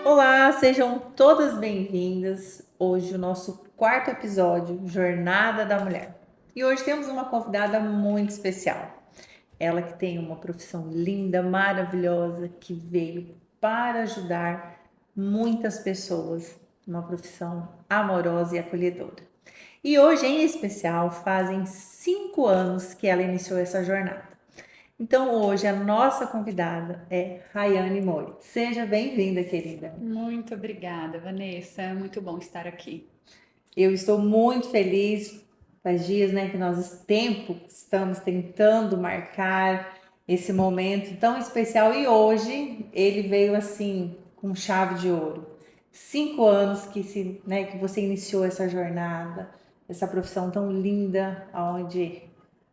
Olá, sejam todas bem-vindas. Hoje o nosso quarto episódio, Jornada da Mulher. E hoje temos uma convidada muito especial. Ela que tem uma profissão linda, maravilhosa, que veio para ajudar muitas pessoas, uma profissão amorosa e acolhedora. E hoje, em especial, fazem 5 anos que ela iniciou essa jornada. Então, hoje, a nossa convidada é Rayane Mori. Seja bem-vinda, querida. Muito obrigada, Vanessa. Muito bom estar aqui. Eu estou muito feliz. Faz dias, né, que nós estamos tentando marcar esse momento tão especial e hoje ele veio assim com chave de ouro. 5 anos que você iniciou essa jornada, essa profissão tão linda, onde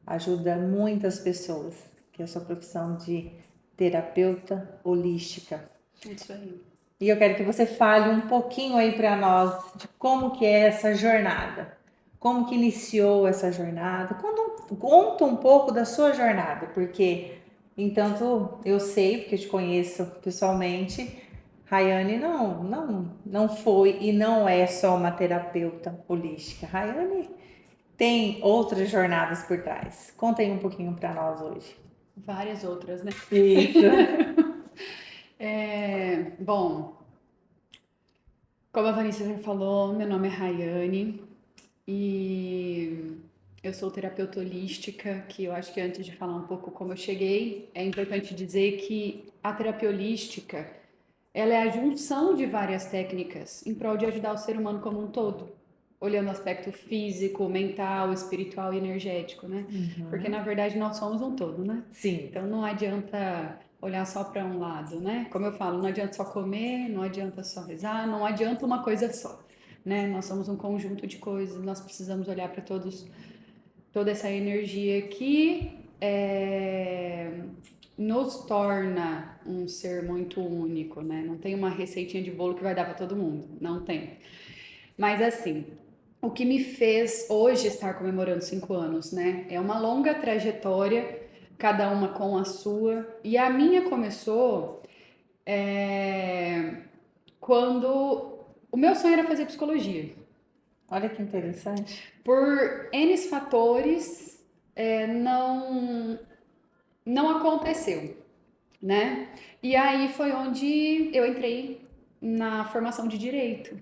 ajuda muitas pessoas, que é a sua profissão de terapeuta holística. Isso aí. E eu quero que você fale um pouquinho aí para nós de como que é essa jornada. Como que iniciou essa jornada? Conta um pouco da sua jornada, porque entanto eu sei, porque eu te conheço pessoalmente, Rayane não foi e não é só uma terapeuta holística. Rayane tem outras jornadas por trás. Conta aí um pouquinho para nós hoje. Várias outras, né? Isso. Bom, como a Vanessa já falou, meu nome é Rayane e eu sou terapeuta holística, que eu acho que antes de falar um pouco como eu cheguei, é importante dizer que a terapia holística, ela é a junção de várias técnicas em prol de ajudar o ser humano como um todo, olhando o aspecto físico, mental, espiritual e energético, né? Porque na verdade nós somos um todo, né? Sim. Então não adianta olhar só para um lado, né? Como eu falo, não adianta só comer, não adianta só rezar, não adianta uma coisa só, né? Nós somos um conjunto de coisas, nós precisamos olhar para toda essa energia que nos torna um ser muito único, né? Não tem uma receitinha de bolo que vai dar para todo mundo, não tem. Mas assim, o que me fez hoje estar comemorando 5 anos, né? É uma longa trajetória, cada uma com a sua. E a minha começou quando o meu sonho era fazer psicologia. Olha que interessante. Por N fatores, não aconteceu, né? E aí foi onde eu entrei na formação de direito.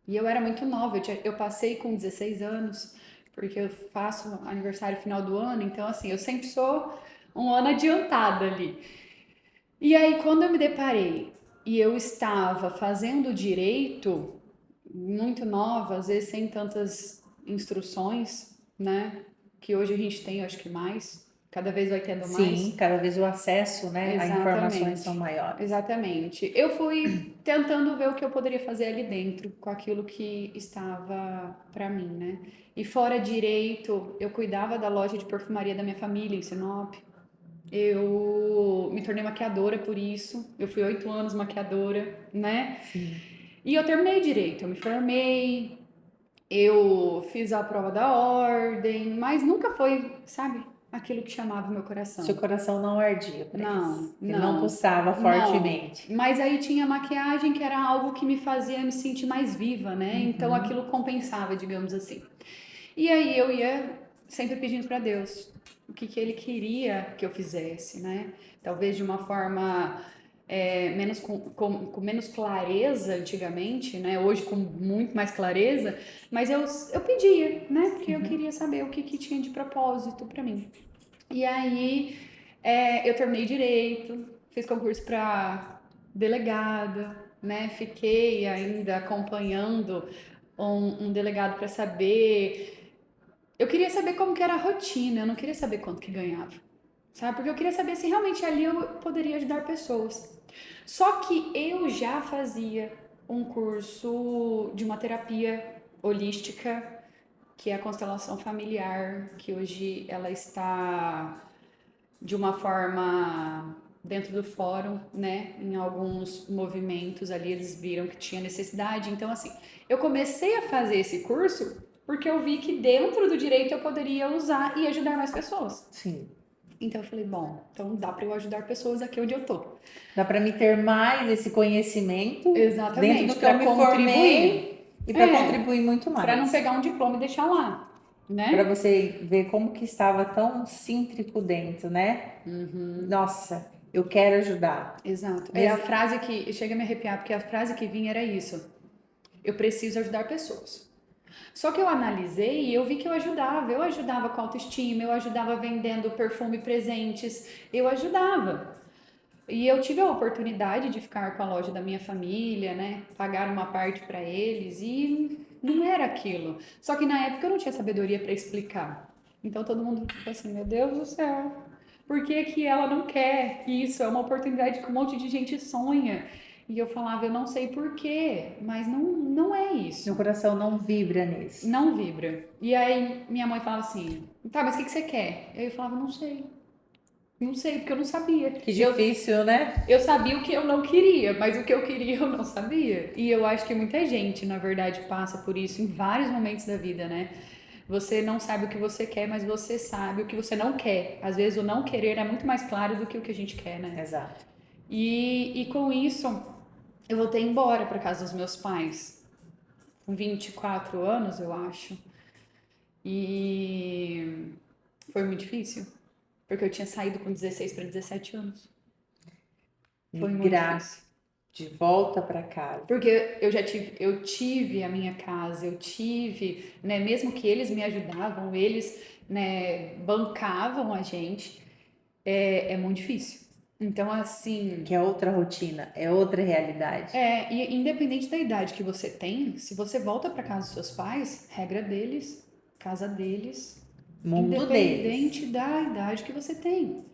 E eu era muito nova, eu passei com 16 anos, porque eu faço aniversário final do ano, então assim, eu sempre sou um ano adiantada ali. E aí, quando eu me deparei e eu estava fazendo direito, muito nova, às vezes sem tantas instruções, né? Que hoje a gente tem, eu acho que mais, cada vez vai tendo Sim, mais. cada vez o acesso, né, a informações são Exatamente, maiores. exatamente. Eu fui tentando ver o que eu poderia fazer ali dentro com aquilo que estava para mim, né? E fora direito, eu cuidava da loja de perfumaria da minha família em Sinop. Eu me tornei maquiadora por isso. Eu fui 8 anos maquiadora, né? Sim. E eu terminei direito, eu me formei, eu fiz a prova da ordem, mas nunca foi, sabe, aquilo que chamava o meu Seu coração. coração não ardia para isso. Não, Ele não não, pulsava não. fortemente. Mas aí tinha maquiagem que era algo que me fazia me sentir mais viva, né? Então aquilo compensava, digamos assim. E aí eu ia sempre pedindo para Deus o que ele queria que eu fizesse, né? Talvez de uma forma menos com menos clareza antigamente, né? Hoje com muito mais clareza, mas eu pedia, né? Porque eu queria saber o que tinha de propósito para mim. E aí eu terminei direito, fiz concurso para delegada, né? Fiquei ainda acompanhando um delegado para saber. Eu queria saber como que era a rotina, eu não queria saber quanto que ganhava, sabe? Porque eu queria saber se realmente ali eu poderia ajudar pessoas. Só que eu já fazia um curso de uma terapia holística, que é a constelação familiar, que hoje ela está de uma forma dentro do fórum, né? Em alguns movimentos ali eles viram que tinha necessidade. Então, assim, eu comecei a fazer esse curso porque eu vi que dentro do direito eu poderia usar e ajudar mais pessoas. Sim. Então eu falei, bom, então dá para eu ajudar pessoas aqui onde eu tô. Dá para me ter mais esse conhecimento dentro Exatamente, do que eu para me contribuir. formei e para contribuir muito Para não mais. pegar um diploma e deixar lá, Para né? você ver como que estava tão cíntrico dentro, né? Nossa, eu quero ajudar. Exato. É a Mesmo... frase que chega a me arrepiar, porque a frase que vinha era isso. Eu preciso ajudar pessoas. Só que eu analisei e eu vi que eu ajudava com autoestima, eu ajudava vendendo perfume presentes, eu ajudava. E eu tive a oportunidade de ficar com a loja da minha família, né? Pagar uma parte para eles e não era aquilo. Só que na época eu não tinha sabedoria para explicar. Então todo mundo ficou assim, meu Deus do céu, por que que ela não quer isso? É uma oportunidade que um monte de gente sonha. E eu falava, eu não sei por quê, mas não é Meu isso. coração não vibra nisso. Não vibra. E aí minha mãe falava assim, tá, mas o que que você quer? Eu falava, não sei. Não sei, porque eu não sabia. Que difícil, né? Eu sabia o que eu não queria, mas o que eu queria eu não sabia. E eu acho que muita gente, na verdade, passa por isso em vários momentos da vida, né? Você não sabe o que você quer, mas você sabe o que você não quer. Às vezes o não querer é muito mais claro do que o que a gente quer, né? Exato. E com isso, eu voltei embora para casa dos meus pais, com 24 anos, eu acho. E foi muito difícil, porque eu tinha saído com 16 para 17 anos. Foi muito Migrar difícil. de volta para casa. Porque eu tive a minha casa, eu tive, né, mesmo que eles me ajudavam, eles, né, bancavam a gente, é muito difícil. Então, assim, Que é outra rotina, é outra realidade. e independente da idade que você tem, se você volta para casa dos seus pais, regra deles, casa deles, Mundo deles. independente da idade que você tem.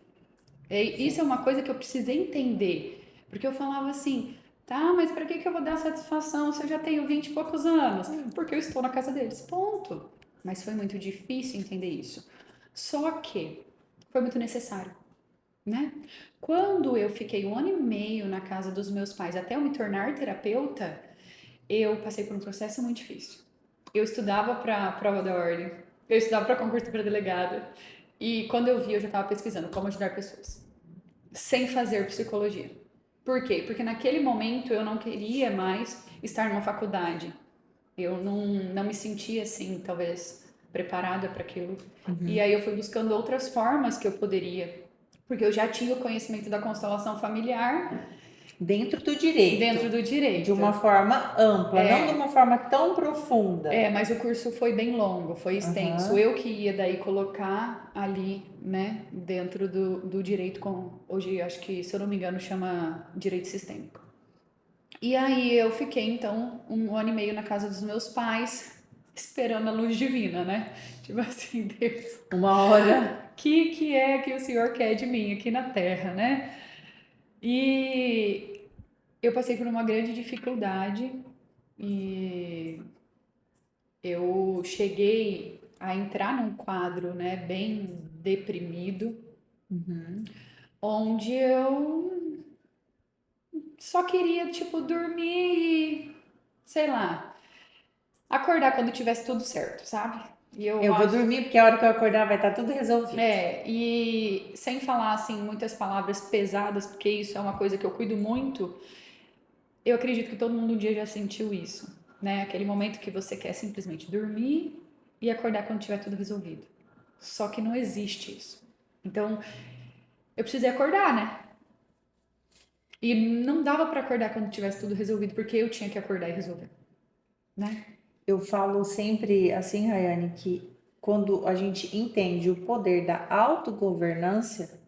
Isso é Sim. uma coisa que eu precisei entender, porque eu falava assim, tá, mas para que que eu vou dar satisfação se eu já tenho 20 e poucos anos? Porque eu estou na casa deles, ponto. Mas foi muito difícil entender isso. Só que foi muito necessário, né? Quando eu fiquei 1 ano e meio na casa dos meus pais até eu me tornar terapeuta, eu passei por um processo muito difícil. Eu estudava para prova da ordem, eu estudava para concurso para delegada, e quando eu vi, eu já estava pesquisando como ajudar pessoas sem fazer psicologia. Por quê? Porque naquele momento eu não queria mais estar numa faculdade. Eu não me sentia assim, talvez, preparada para aquilo. E aí eu fui buscando outras formas que eu poderia. Porque eu já tinha o conhecimento da constelação familiar Dentro do direito, dentro do de direito. uma forma ampla, não de uma forma tão profunda. Mas o curso foi bem longo, foi extenso. Aham. Eu que ia daí colocar ali, né, dentro do direito, hoje acho que, se eu não me engano, chama direito sistêmico. E aí eu fiquei, então, 1 ano e meio na casa dos meus pais, esperando a luz divina, né? Tipo assim, Deus, Uma hora. que é que o Senhor quer de mim aqui na Terra, né? E eu passei por uma grande dificuldade e eu cheguei a entrar num quadro, né, bem deprimido, onde eu só queria, tipo, dormir e, sei lá, acordar quando tivesse tudo certo, sabe? E eu Eu vou acho. dormir porque a hora que eu acordar vai estar tudo resolvido. E sem falar, assim, muitas palavras pesadas, porque isso é uma coisa que eu cuido muito, eu acredito que todo mundo um dia já sentiu isso, né? Aquele momento que você quer simplesmente dormir e acordar quando tiver tudo resolvido. Só que não existe isso. Então, eu precisei acordar, né? E não dava pra acordar quando tivesse tudo resolvido, porque eu tinha que acordar e resolver, né? Eu falo sempre assim, Rayane, que quando a gente entende o poder da autogovernança,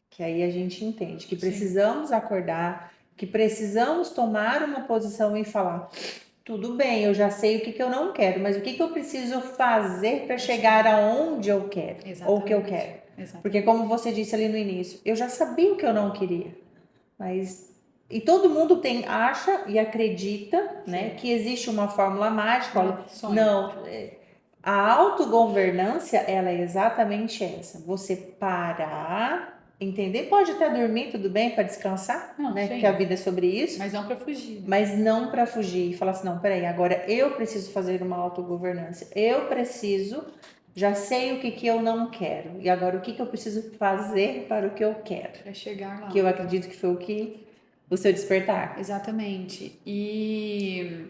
que aí a gente entende que Sim. precisamos acordar, que precisamos tomar uma posição e falar: tudo bem, eu já sei o que que eu não quero, mas o que que eu preciso fazer para chegar aonde eu quero, ou o que eu Exatamente. quero. Porque Exatamente. como você disse ali no início, eu já sabia o que eu não queria, mas e todo mundo tem acha e acredita, né, Sim. que existe uma fórmula mágica. Olha, Não, sonho. não, A autogovernância, ela é exatamente essa. Você parar, entender, pode até dormir, tudo bem, para descansar, Não, né? sim. Porque a vida é sobre isso. Mas não pra fugir. Mas não para fugir e falar assim, não, peraí, agora eu preciso fazer uma autogovernança. Eu preciso, já sei o que eu não quero. E agora o que eu preciso fazer para o que eu quero. Pra chegar lá. Que eu acredito que foi o seu despertar. Exatamente. E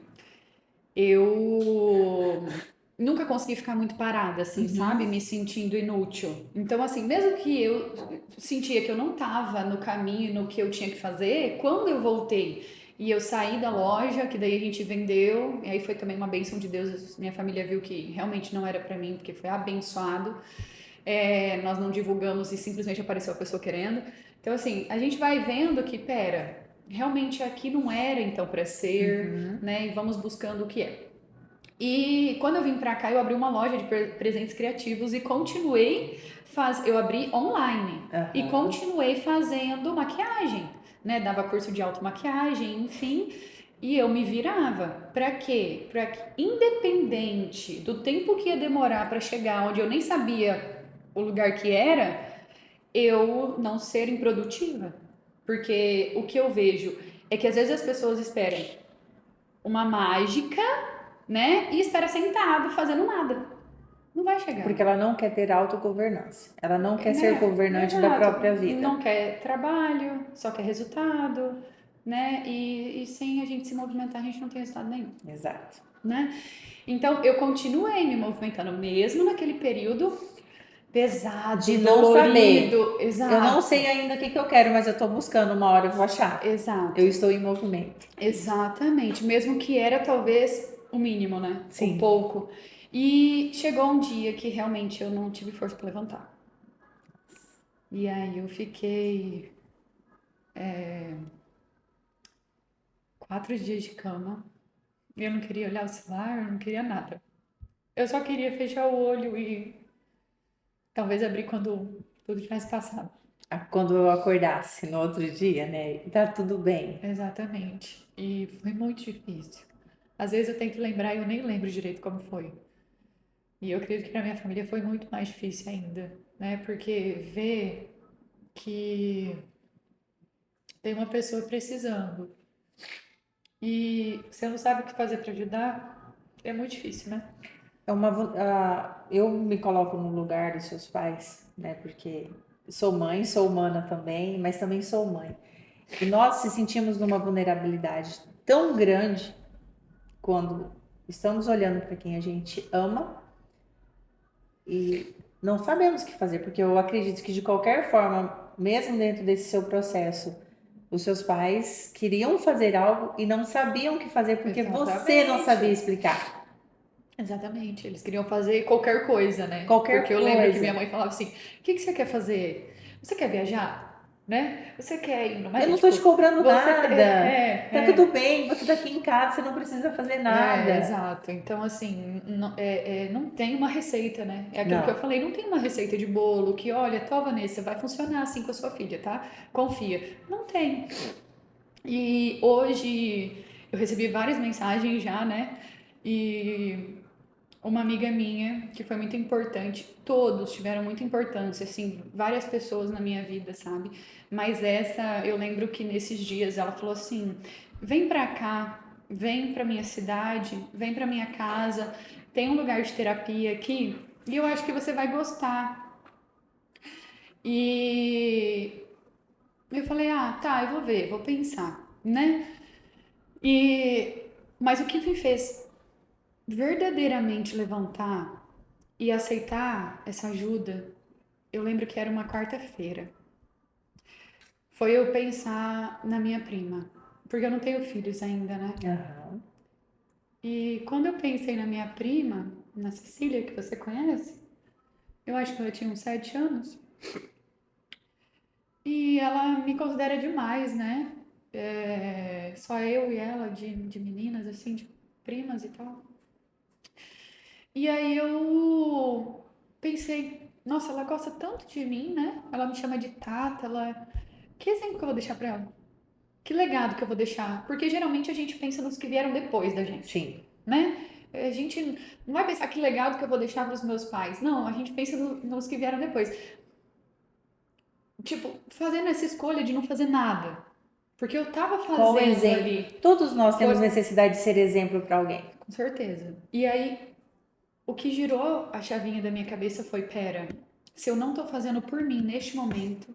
eu nunca consegui ficar muito parada, assim, sabe? Me sentindo inútil. Então, assim, mesmo que eu sentia que eu não tava no caminho, no que eu tinha que fazer, quando eu voltei e eu saí da loja, que daí a gente vendeu, e aí foi também uma bênção de Deus, minha família viu que realmente não era pra mim, porque foi abençoado. Nós não divulgamos e simplesmente apareceu a pessoa querendo. Então, assim, a gente vai vendo que, pera, realmente aqui não era então para ser, né? E vamos buscando o que é. E quando eu vim para cá, eu abri uma loja de presentes criativos e continuei eu abri online e continuei fazendo maquiagem, né? Dava curso de automaquiagem, enfim, e eu me virava. Para quê? Para que independente do tempo que ia demorar para chegar onde eu nem sabia o lugar que era, eu não ser improdutiva. Porque o que eu vejo é que às vezes as pessoas esperam uma mágica, né? E espera sentado fazendo nada. Não vai chegar. Porque ela não quer ter autogovernança. Ela não quer ser Né? governante da Exato. própria vida. Não quer trabalho, só quer resultado, né? E sem a gente se movimentar, a gente não tem resultado nenhum. Exato. Né? Então, eu continuei me movimentando, mesmo naquele período pesado, De não dolorido. saber. Exato. Eu não sei ainda o que eu quero, mas eu tô buscando, uma hora eu vou achar. Exato. Eu estou em movimento. Exatamente. Mesmo que era talvez o mínimo, né? Sim. Um pouco. E chegou um dia que realmente eu não tive força para levantar. E aí eu fiquei 4 dias de cama. Eu não queria olhar o celular, eu não queria nada. Eu só queria fechar o olho e talvez abrir quando tudo tivesse passado. Quando eu acordasse no outro dia, né? Tá tudo bem. Exatamente. E foi muito difícil. Às vezes eu tento lembrar e eu nem lembro direito como foi. E eu acredito que para minha família foi muito mais difícil ainda, né? Porque ver que tem uma pessoa precisando e você não sabe o que fazer para ajudar, é muito difícil, né? Eu me coloco no lugar dos seus pais, né? Porque sou mãe, sou humana também, mas também sou mãe. E nós se sentimos numa vulnerabilidade tão grande quando estamos olhando para quem a gente ama e não sabemos o que fazer, porque eu acredito que de qualquer forma, mesmo dentro desse seu processo, os seus pais queriam fazer algo e não sabiam o que fazer porque você não sabia explicar. Exatamente. Eles queriam fazer qualquer coisa, né? Qualquer Porque eu lembro que minha coisa. mãe falava assim: o que você quer fazer? Você quer viajar? Né? Você quer ir no Eu não tô te médico? cobrando Você nada. Tá tudo bem, você tá aqui em casa, você não precisa fazer nada. exato. Então, assim, não tem uma receita, né? É aquilo que eu Não. falei, não tem uma receita de bolo que, olha, Vanessa, vai funcionar assim com a sua filha, tá? Confia. Não tem. E hoje eu recebi várias mensagens já, né? E uma amiga minha, que foi muito importante, todos tiveram muita importância, assim, várias pessoas na minha vida, sabe? Mas essa, eu lembro que nesses dias ela falou assim: vem pra cá, vem pra minha cidade, vem pra minha casa, tem um lugar de terapia aqui e eu acho que você vai gostar. E eu falei: ah, tá, eu vou ver, vou pensar, né? Mas o que me fez verdadeiramente levantar e aceitar essa ajuda, eu lembro que era uma quarta-feira. Foi eu pensar na minha prima, porque eu não tenho filhos ainda, né? Aham. E quando eu pensei na minha prima, na Cecília, que você conhece, eu acho que ela tinha uns 7 anos, e ela me considera demais, né? Só eu e ela de meninas, assim, de primas e tal. E aí eu pensei, nossa, ela gosta tanto de mim, né? Ela me chama de Tata, ela. Que exemplo que eu vou deixar pra ela? Que legado que eu vou deixar? Porque geralmente a gente pensa nos que vieram depois da gente, Sim. né? A gente não vai pensar que legado que eu vou deixar para os meus pais. Não, a gente pensa nos que vieram depois. Tipo, fazendo essa escolha de não fazer nada. Porque eu tava Qual o fazendo exemplo? ali. Todos nós Foi, temos necessidade de ser exemplo para alguém. com certeza. E aí, o que girou a chavinha da minha cabeça foi: pera, se eu não tô fazendo por mim neste momento,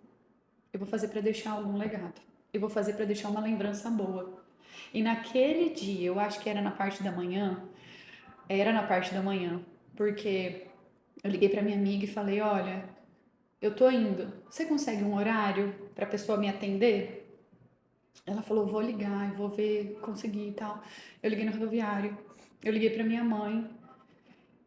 eu vou fazer para deixar algum legado. Eu vou fazer para deixar uma lembrança boa. E naquele dia, eu acho que era na parte da manhã, porque eu liguei para minha amiga e falei: olha, eu tô indo. Você consegue um horário para a pessoa me atender? Ela falou: vou ligar, eu vou ver, conseguir e tal. Eu liguei no rodoviário, eu liguei para minha mãe.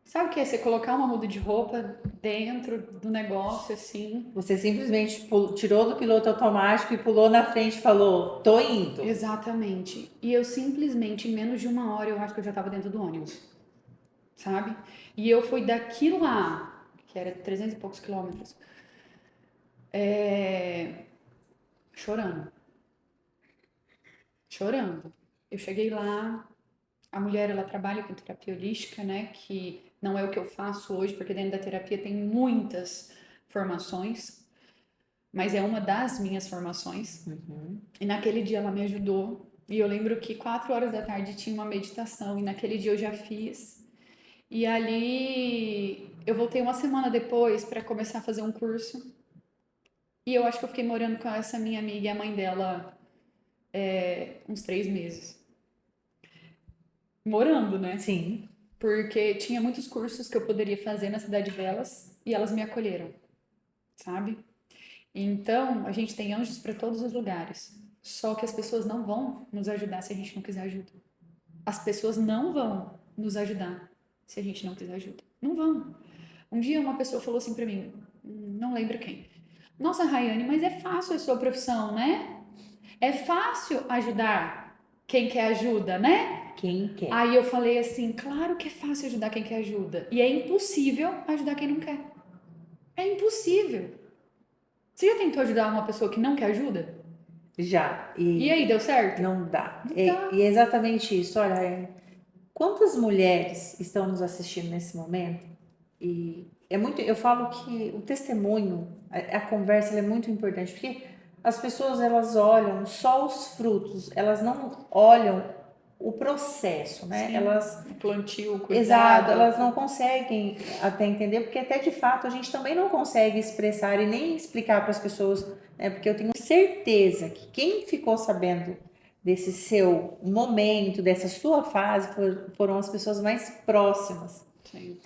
Sabe o que é você colocar uma muda de roupa dentro do negócio assim? Você simplesmente tirou do piloto automático e pulou na frente e falou: tô indo. Exatamente. E eu simplesmente, em menos de uma hora, eu acho que eu já tava dentro do ônibus, sabe? E eu fui daqui lá, que era 300 e poucos quilômetros, chorando, chorando. Eu cheguei lá, a mulher, ela trabalha com terapia holística, né? Que não é o que eu faço hoje, porque dentro da terapia tem muitas formações, mas é uma das minhas formações. E naquele dia ela me ajudou. E eu lembro que 4 horas da tarde tinha uma meditação, e naquele dia eu já fiz. E ali eu voltei uma semana depois para começar a fazer um curso. E eu acho que eu fiquei morando com essa minha amiga e a mãe dela uns 3 meses. Morando, né? Sim. Porque tinha muitos cursos que eu poderia fazer na cidade delas e elas me acolheram, sabe? Então, a gente tem anjos para todos os lugares. Só que as pessoas não vão nos ajudar se a gente não quiser ajuda. As pessoas não vão nos ajudar se a gente não quiser ajuda. Não vão. Um dia uma pessoa falou assim para mim, não lembro quem. Nossa, Rayane, mas é fácil a sua profissão, né? É fácil ajudar quem quer ajuda, né? Quem quer? Aí eu falei assim, claro que é fácil ajudar quem quer ajuda. E é impossível ajudar quem não quer. É impossível. Você já tentou ajudar uma pessoa que não quer ajuda? Já. E aí, E deu certo? não dá. Não E dá. é exatamente isso. Olha, quantas mulheres estão nos assistindo nesse momento? E é muito, eu falo que o testemunho, a conversa, ela é muito importante, porque as pessoas elas olham só os frutos, elas não olham o processo, né? Sim. Elas, O plantio, o exato, cuidado. elas não conseguem até entender, porque até de fato a gente também não consegue expressar e nem explicar para as pessoas, né? Porque eu tenho certeza que quem ficou sabendo desse seu momento, dessa sua fase, foram as pessoas mais próximas. Sim.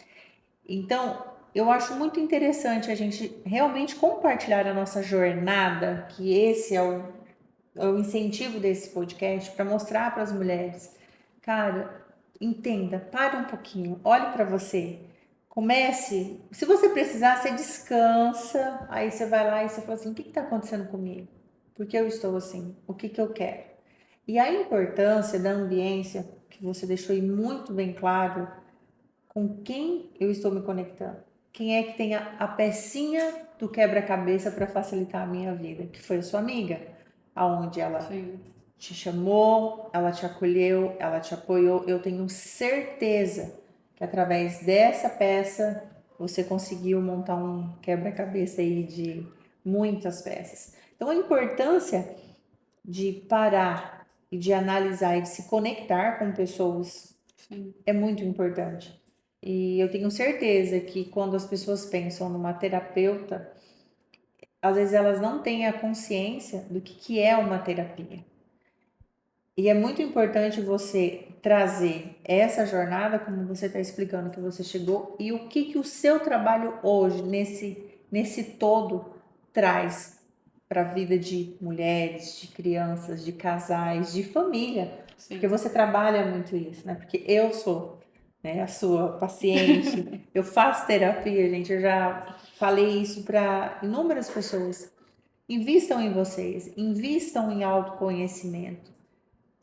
Então, eu acho muito interessante a gente realmente compartilhar a nossa jornada, que esse é o incentivo desse podcast, para mostrar para as mulheres, cara, entenda, para um pouquinho, olhe para você, comece, se você precisar, você descansa, aí você vai lá e você fala assim, o que está acontecendo comigo? Por que eu estou assim? O que eu quero? E a importância da ambiência, que você deixou aí muito bem claro, com quem eu estou me conectando. Quem é que tem a pecinha do quebra-cabeça para facilitar a minha vida? Que foi a sua amiga, aonde ela Sim. te chamou, ela te acolheu, ela te apoiou. Eu tenho certeza que através dessa peça você conseguiu montar um quebra-cabeça aí de muitas peças. Então a importância de parar e de analisar e de se conectar com pessoas Sim. é muito importante. E eu tenho certeza que quando as pessoas pensam numa terapeuta, às vezes elas não têm a consciência do que é uma terapia. E é muito importante você trazer essa jornada, como você está explicando que você chegou, e o que o seu trabalho hoje, nesse todo, traz para a vida de mulheres, de crianças, de casais, de família. Porque Sim. você trabalha muito isso, né? Porque eu sou, né, a sua paciente, eu faço terapia, gente, eu já falei isso para inúmeras pessoas. Invistam em vocês, invistam em autoconhecimento,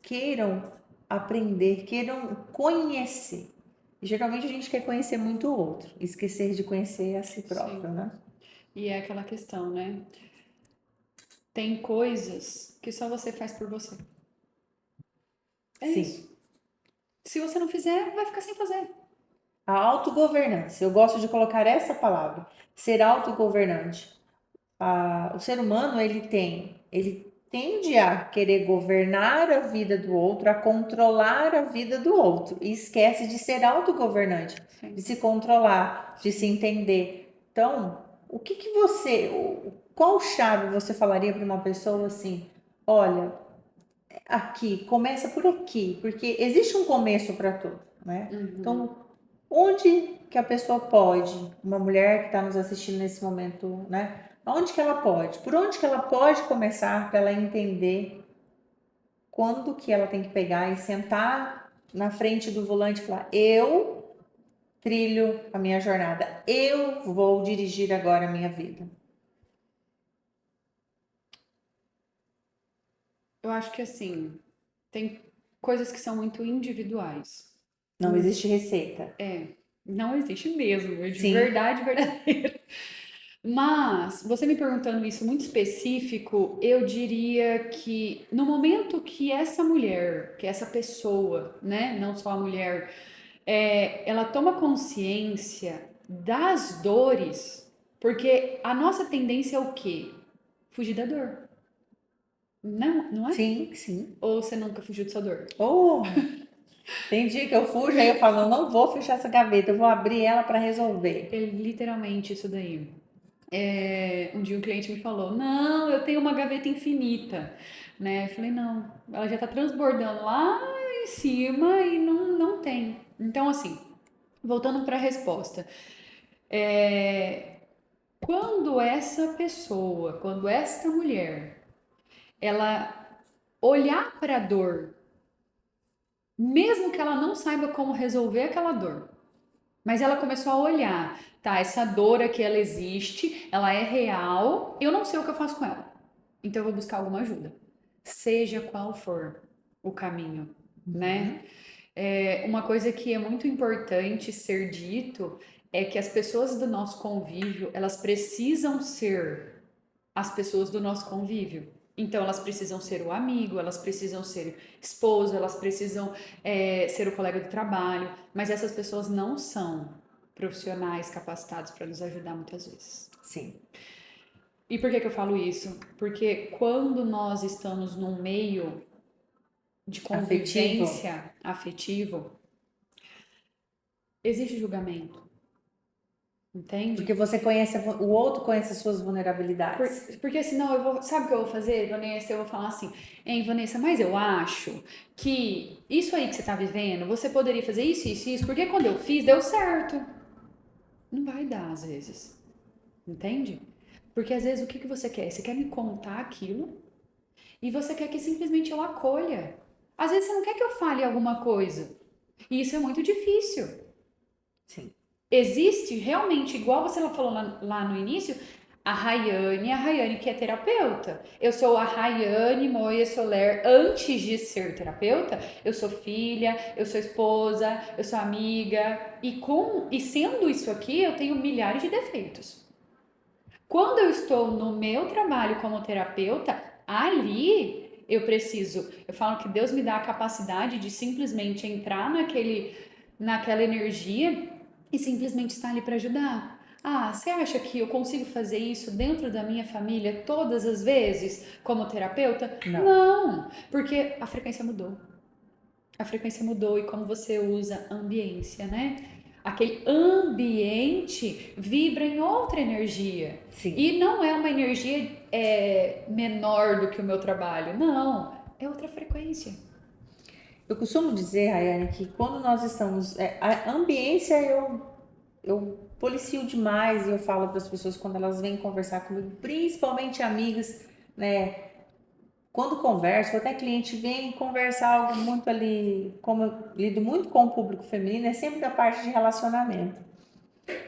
queiram aprender, queiram conhecer. E geralmente a gente quer conhecer muito o outro, esquecer de conhecer a si próprio, Sim. né? E é aquela questão, né? Tem coisas que só você faz por você. É Sim. isso. Se você não fizer, vai ficar sem fazer. A autogovernança, eu gosto de colocar essa palavra, ser autogovernante. O ser humano, ele tende a querer governar a vida do outro, a controlar a vida do outro, e esquece de ser autogovernante, de Sim. se controlar, de se entender. Então, qual chave você falaria para uma pessoa assim, olha, aqui, começa por aqui, porque existe um começo para tudo, né? Uhum. Então, onde que a pessoa pode, uma mulher que está nos assistindo nesse momento, né? Onde que ela pode? Por onde que ela pode começar para ela entender quando que ela tem que pegar e sentar na frente do volante e falar: eu trilho a minha jornada, eu vou dirigir agora a minha vida. Eu acho que assim, tem coisas que são muito individuais. Não existe receita. Não existe mesmo, é de Sim, verdade verdadeiro. Mas, você me perguntando isso muito específico, eu diria que no momento que essa mulher, que essa pessoa, né, não só a mulher, ela toma consciência das dores, porque a nossa tendência é o quê? Fugir da dor. Não, não é? sim, sim. Ou você nunca fugiu de sua dor? Oh, tem dia que eu fujo, aí eu falo, eu não vou fechar essa gaveta, eu vou abrir ela para resolver. É literalmente isso daí. Um dia um cliente me falou: Não, eu tenho uma gaveta infinita. Né? Eu falei: Não, ela já está transbordando lá em cima e não tem. Então, assim, voltando para a resposta, quando essa pessoa, quando esta mulher, ela olhar para a dor, mesmo que ela não saiba como resolver aquela dor, mas ela começou a olhar, tá, essa dor aqui ela existe, ela é real, eu não sei o que eu faço com ela. Então eu vou buscar alguma ajuda. Seja qual for o caminho, né? Uhum. Uma coisa que é muito importante ser dito é que as pessoas do nosso convívio, elas precisam ser as pessoas do nosso convívio. Então, elas precisam ser o amigo, elas precisam ser esposo, elas precisam ser o colega do trabalho, mas essas pessoas não são profissionais capacitados para nos ajudar muitas vezes. Sim. E por que que eu falo isso? Porque quando nós estamos num meio de Afetivo, convivência afetivo, existe julgamento, porque entende? você conhece, o outro conhece as suas Por- vulnerabilidades. porque senão eu vou. Sabe o que eu vou fazer, Vanessa? Eu vou falar assim, hein, Vanessa, mas eu acho que isso aí que você tá vivendo, você poderia fazer isso, isso, isso, porque quando eu fiz, deu certo. Não vai dar, às vezes. Entende? Porque às vezes o que que você quer? Você quer me contar aquilo e você quer que simplesmente eu acolha. Às vezes você não quer que eu fale alguma coisa. E isso é muito difícil. Sim. Existe realmente, igual você falou lá no início, a Rayane que é terapeuta. Eu sou a Rayane Moya Soler antes de ser terapeuta. Eu sou filha, eu sou esposa, eu sou amiga. E sendo isso aqui, eu tenho milhares de defeitos. Quando eu estou no meu trabalho como terapeuta, ali eu falo que Deus me dá a capacidade de simplesmente entrar naquela energia e simplesmente estar ali para ajudar. Ah, você acha que eu consigo fazer isso dentro da minha família todas as vezes como terapeuta? Não. Não, porque a frequência mudou. A frequência mudou e como você usa a ambiência, né? Aquele ambiente vibra em outra energia. Sim. E não é uma energia menor do que o meu trabalho. Não, é outra frequência. Eu costumo dizer, Rayane, que quando nós estamos. A ambiência eu policio demais e eu falo para as pessoas quando elas vêm conversar comigo, principalmente amigas, né? Quando converso, até cliente vem conversar algo muito ali, como eu lido muito com o público feminino, é sempre da parte de relacionamento.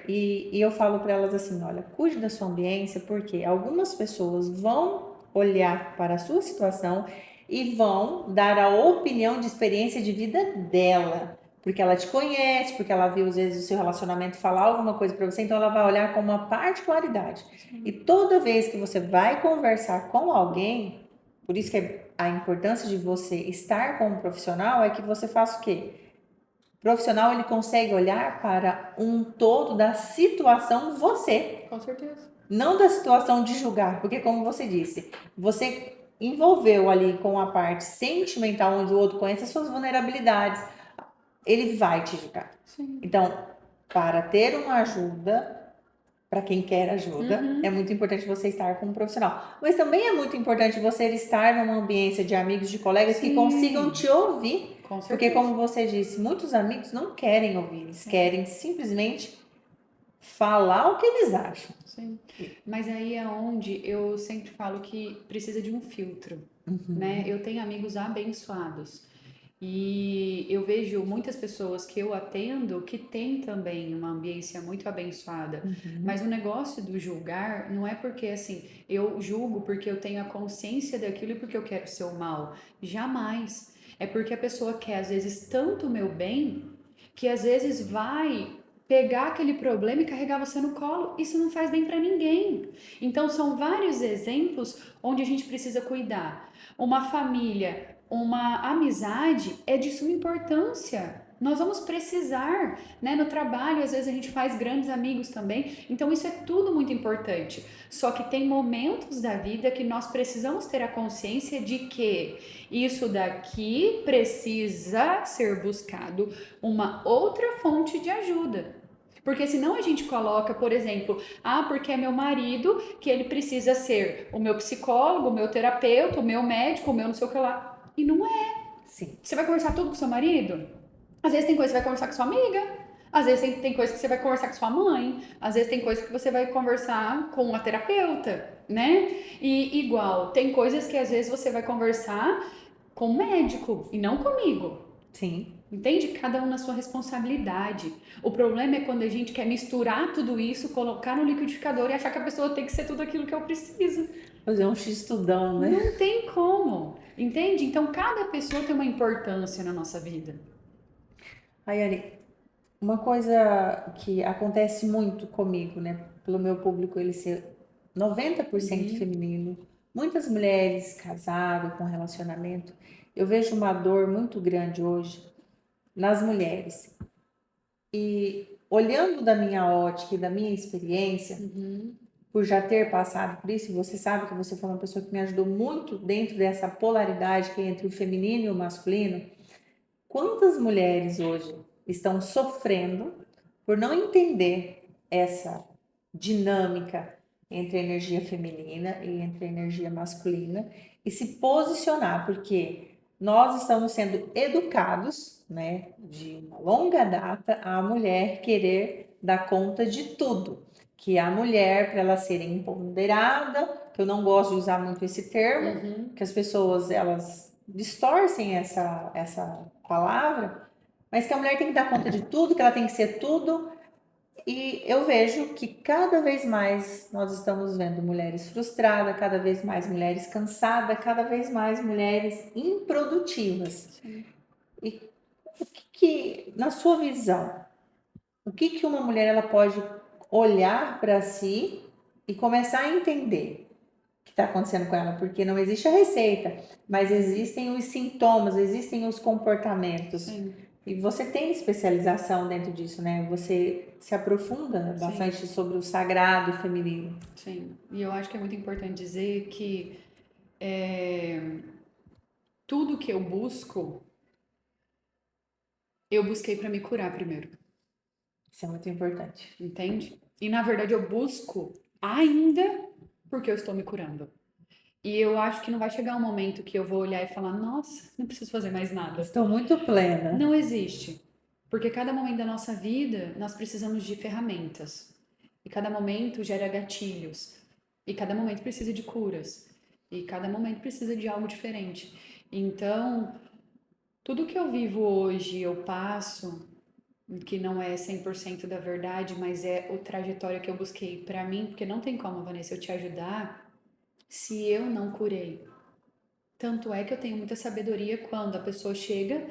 E eu falo para elas assim: olha, cuide da sua ambiência, porque algumas pessoas vão olhar para a sua situação e vão dar a opinião de experiência de vida dela. Porque ela te conhece, porque ela viu às vezes o seu relacionamento falar alguma coisa para você, então ela vai olhar com uma particularidade. E toda vez que você vai conversar com alguém, por isso que a importância de você estar com um profissional é que você faça o quê? profissional ele consegue olhar para um todo da situação você, Com certeza. não da situação de julgar, porque como você disse, você envolveu ali com a parte sentimental onde o outro conhece as suas vulnerabilidades, ele vai te julgar. Sim. Então, para ter uma ajuda, para quem quer ajuda, é Uhum. muito importante você estar com um profissional. Mas também é muito importante você estar numa ambiência de amigos, de colegas que consigam Sim. te ouvir. Com Porque, como certeza. você disse, muitos amigos não querem ouvir, eles Sim. querem simplesmente falar o que eles acham. Sim. Mas aí é onde eu sempre falo que precisa de um filtro, né? Eu tenho amigos abençoados. E eu vejo muitas pessoas que eu atendo que têm também uma ambiência muito abençoada. Mas o negócio do julgar não é porque assim, eu julgo porque eu tenho a consciência daquilo e porque eu quero ser o mal. Jamais. É porque a pessoa quer, às vezes, tanto o meu bem que às vezes vai pegar aquele problema e carregar você no colo. Isso não faz bem para ninguém. Então, são vários exemplos onde a gente precisa cuidar. Uma família, uma amizade é de suma importância. Nós vamos precisar, né? No trabalho, às vezes a gente faz grandes amigos também. Então, isso é tudo muito importante. Só que tem momentos da vida que nós precisamos ter a consciência de que isso daqui precisa ser buscado uma outra fonte de ajuda. Porque senão a gente coloca, por exemplo, porque é meu marido, que ele precisa ser o meu psicólogo, o meu terapeuta, o meu médico, o meu não sei o que lá. E não é. Sim. Você vai conversar tudo com seu marido? Às vezes tem coisa que você vai conversar com sua amiga. Às vezes tem coisa que você vai conversar com sua mãe. Às vezes tem coisa que você vai conversar com uma terapeuta, né? E igual, tem coisas que às vezes você vai conversar com o médico e não comigo. Sim. Entende? Cada um na sua responsabilidade. O problema é quando a gente quer misturar tudo isso, colocar no liquidificador e achar que a pessoa tem que ser tudo aquilo que eu preciso. Fazer um x-tudão, né? Não tem como. Entende? Então, cada pessoa tem uma importância na nossa vida. Ayane, uma coisa que acontece muito comigo, né? Pelo meu público ele ser 90% feminino, muitas mulheres casadas com relacionamento, eu vejo uma dor muito grande hoje nas mulheres. E olhando da minha ótica e da minha experiência, por já ter passado por isso, você sabe que você foi uma pessoa que me ajudou muito dentro dessa polaridade que é entre o feminino e o masculino. Quantas mulheres hoje estão sofrendo por não entender essa dinâmica entre a energia feminina e entre a energia masculina e se posicionar, porque nós estamos sendo educados, né, de uma longa data, a mulher querer dar conta de tudo, que a mulher, para ela ser empoderada, que eu não gosto de usar muito esse termo, que as pessoas elas distorcem essa palavra, mas que a mulher tem que dar conta de tudo, que ela tem que ser tudo. E eu vejo que cada vez mais nós estamos vendo mulheres frustradas, cada vez mais mulheres cansadas, cada vez mais mulheres improdutivas. Sim. E o na sua visão, o que uma mulher ela pode olhar para si e começar a entender que está acontecendo com ela? Porque não existe a receita, mas existem os sintomas, existem os comportamentos. Sim. E você tem especialização dentro disso, né? Você se aprofunda bastante Sim. sobre o sagrado feminino. Sim. E eu acho que é muito importante dizer que tudo que eu busquei para me curar primeiro. Isso é muito importante. Entende? E na verdade eu busco ainda porque eu estou me curando. E eu acho que não vai chegar um momento que eu vou olhar e falar: nossa, não preciso fazer mais nada. Estou muito plena. Não existe. Porque cada momento da nossa vida nós precisamos de ferramentas. E cada momento gera gatilhos. E cada momento precisa de curas. E cada momento precisa de algo diferente. Então, tudo que eu vivo hoje, eu passo, que não é 100% da verdade, mas é o trajetória que eu busquei para mim, porque não tem como, Vanessa, eu te ajudar se eu não curei. Tanto é que eu tenho muita sabedoria quando a pessoa chega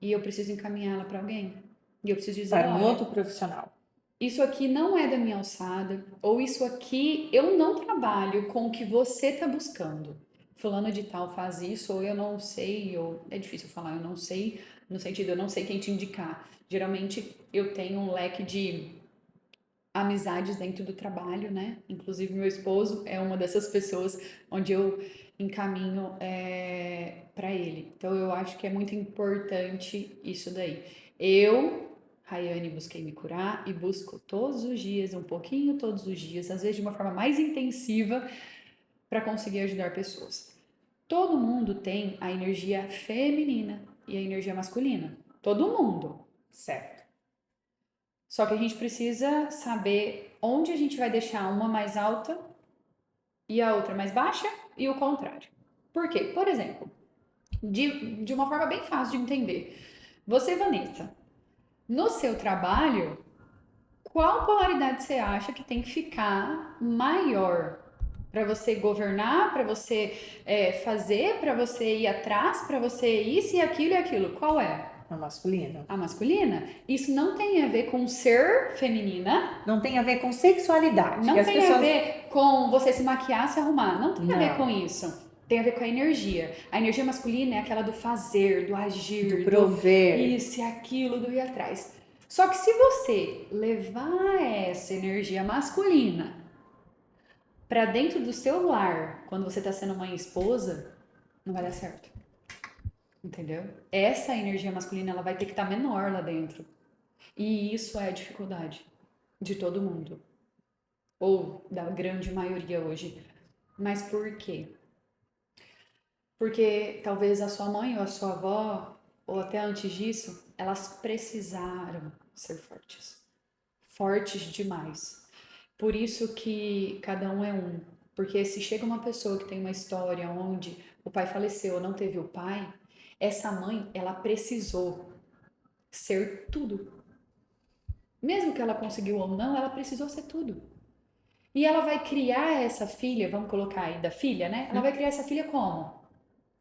e eu preciso encaminhá-la para alguém. E eu preciso dizer: Para um olha, outro profissional. isso aqui não é da minha alçada, ou isso aqui eu não trabalho com o que você está buscando. Fulano de tal faz isso, ou eu não sei, ou é difícil falar, eu não sei, no sentido, eu não sei quem te indicar. Geralmente eu tenho um leque de amizades dentro do trabalho, né? Inclusive meu esposo é uma dessas pessoas onde eu encaminho para ele. Então eu acho que é muito importante isso daí. Eu, Rayane, busquei me curar e busco todos os dias, um pouquinho todos os dias, às vezes de uma forma mais intensiva, para conseguir ajudar pessoas. Todo mundo tem a energia feminina e a energia masculina. Todo mundo. Certo. Só que a gente precisa saber onde a gente vai deixar uma mais alta e a outra mais baixa e o contrário. Por quê? Por exemplo, de uma forma bem fácil de entender. Você, Vanessa, no seu trabalho, qual polaridade você acha que tem que ficar maior para você governar, para você fazer, para você ir atrás, para você isso e aquilo? Qual é? A masculina. A masculina. Isso não tem a ver com ser feminina. Não tem a ver com sexualidade. Não que as tem pessoas... a ver com você se maquiar, se arrumar. Não tem a ver Não. com isso. Tem a ver com a energia. A energia masculina é aquela do fazer, do agir, Do prover. isso e aquilo, do ir atrás. Só que se você levar essa energia masculina para dentro do seu lar, quando você tá sendo mãe e esposa, não vai dar certo. Entendeu? Essa energia masculina, ela vai ter que estar menor lá dentro. E isso é a dificuldade de todo mundo. Ou da grande maioria hoje. Mas por quê? Porque talvez a sua mãe ou a sua avó, ou até antes disso, elas precisaram ser fortes. Fortes demais. Por isso que cada um é um. Porque se chega uma pessoa que tem uma história onde o pai faleceu ou não teve o pai, essa mãe, ela precisou ser tudo. Mesmo que ela conseguiu ou não, ela precisou ser tudo. E ela vai criar essa filha, vamos colocar aí da filha, né? Ela vai criar essa filha como?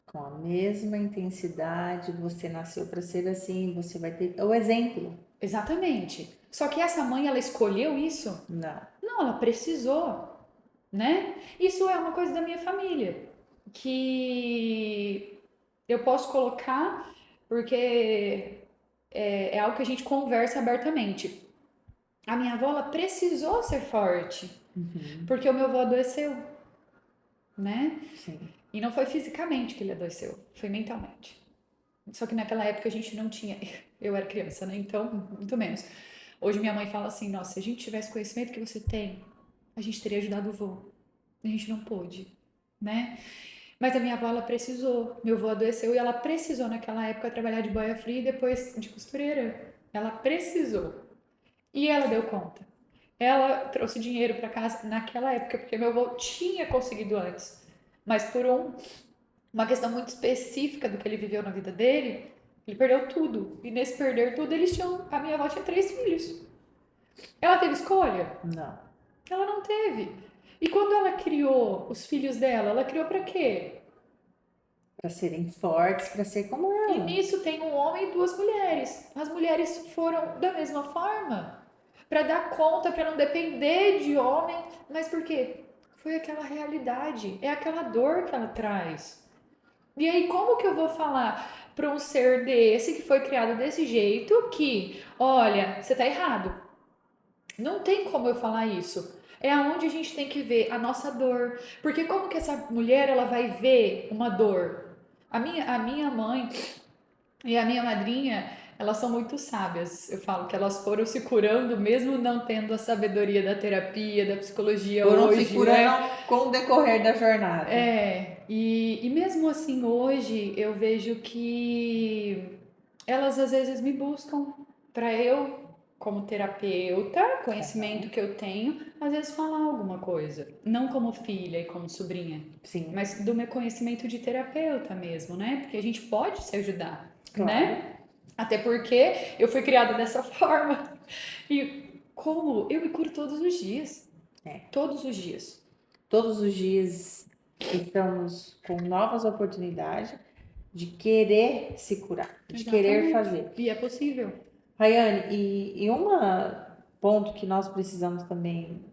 Com a mesma intensidade, você nasceu para ser assim, você vai ter o exemplo. Exatamente. Só que essa mãe, ela escolheu isso? Não. Não, ela precisou, né? Isso é uma coisa da minha família, que eu posso colocar porque é algo que a gente conversa abertamente. A minha avó, ela precisou ser forte, porque o meu avô adoeceu, né? Sim. E não foi fisicamente que ele adoeceu, foi mentalmente. Só que naquela época a gente não tinha. Eu era criança, né? Então, muito menos. Hoje minha mãe fala assim: nossa, se a gente tivesse conhecimento que você tem, a gente teria ajudado o vô. A gente não pôde, né? Mas a minha avó, ela precisou. Meu avô adoeceu e ela precisou naquela época trabalhar de boia fria e depois de costureira. Ela precisou. E ela deu conta. Ela trouxe dinheiro para casa naquela época, porque meu avô tinha conseguido antes. Mas por uma questão muito específica do que ele viveu na vida dele, ele perdeu tudo. E nesse perder tudo, a minha avó tinha 3 filhos. Ela teve escolha? Não. Ela não teve. E quando ela criou os filhos dela, ela criou para quê? Para serem fortes, para ser como E ela. nisso tem um homem e 2 mulheres. As mulheres foram da mesma forma, para dar conta, para não depender de homem. Mas por quê? Foi aquela realidade, é aquela dor que ela traz. E aí, como que eu vou falar para um ser desse que foi criado desse jeito que, olha, você tá errado? Não tem como eu falar isso. É aonde a gente tem que ver a nossa dor. Porque como que essa mulher ela vai ver uma dor? A minha mãe e a minha madrinha, elas são muito sábias. Eu falo que elas foram se curando mesmo não tendo a sabedoria da terapia, da psicologia Foram hoje, se curando com o decorrer da jornada. E mesmo assim hoje eu vejo que elas às vezes me buscam para eu, como terapeuta, conhecimento que eu tenho, às vezes falar alguma coisa. Não como filha e como sobrinha, Sim. mas do meu conhecimento de terapeuta mesmo, né? Porque a gente pode se ajudar, Claro. né? Até porque eu fui criada dessa forma. E como? Eu me curo todos os dias. Todos os dias. Todos os dias estamos com novas oportunidades de querer se curar, de querer fazer. E é possível. Rayane, e um ponto que nós precisamos também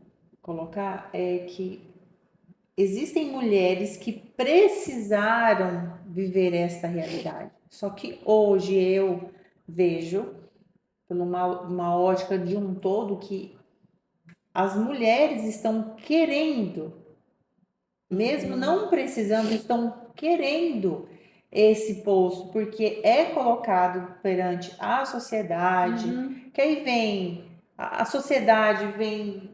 colocar é que existem mulheres que precisaram viver esta realidade. Só que hoje eu, vejo, por uma ótica de um todo, que as mulheres estão querendo, mesmo não precisando, estão querendo esse posto, porque é colocado perante a sociedade, que aí vem, a sociedade vem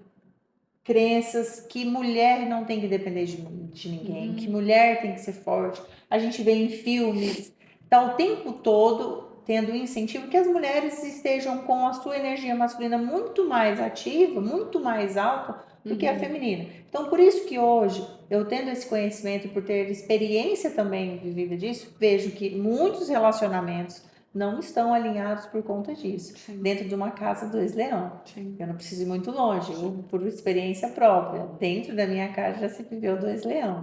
crenças que mulher não tem que depender de ninguém, que mulher tem que ser forte. A gente vê em filmes, tá o tempo todo tendo incentivo que as mulheres estejam com a sua energia masculina muito mais ativa, muito mais alta do que a feminina. Então, por isso que hoje, eu tendo esse conhecimento, por ter experiência também vivida disso, vejo que muitos relacionamentos não estão alinhados por conta disso. Sim. Dentro de uma casa 2 leão. Sim. Eu não preciso ir muito longe, por experiência própria. Dentro da minha casa já se viveu 2 leão.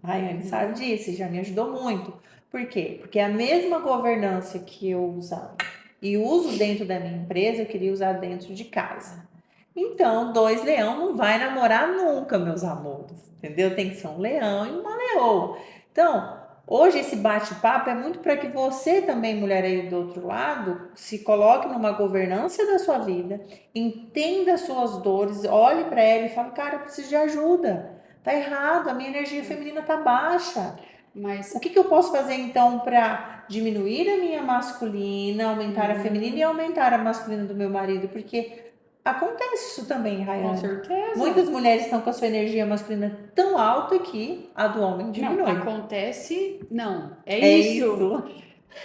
A Rayane sabe disso e já me ajudou muito. Por quê? Porque a mesma governança que eu usava e uso dentro da minha empresa, eu queria usar dentro de casa. Então, 2 leão não vai namorar nunca, meus amores. Entendeu? Tem que ser um leão e uma leoa. Então, hoje esse bate-papo é muito para que você também, mulher aí do outro lado, se coloque numa governança da sua vida, entenda as suas dores, olhe para ela e fale, cara, eu preciso de ajuda. Tá errado, a minha energia feminina tá baixa. Mas O que eu posso fazer então para diminuir a minha masculina, aumentar a feminina e aumentar a masculina do meu marido? Porque acontece isso também, com Rayane. certeza. Muitas mulheres estão com a sua energia masculina tão alta que a do homem diminui. Não, acontece. Não, é É isso.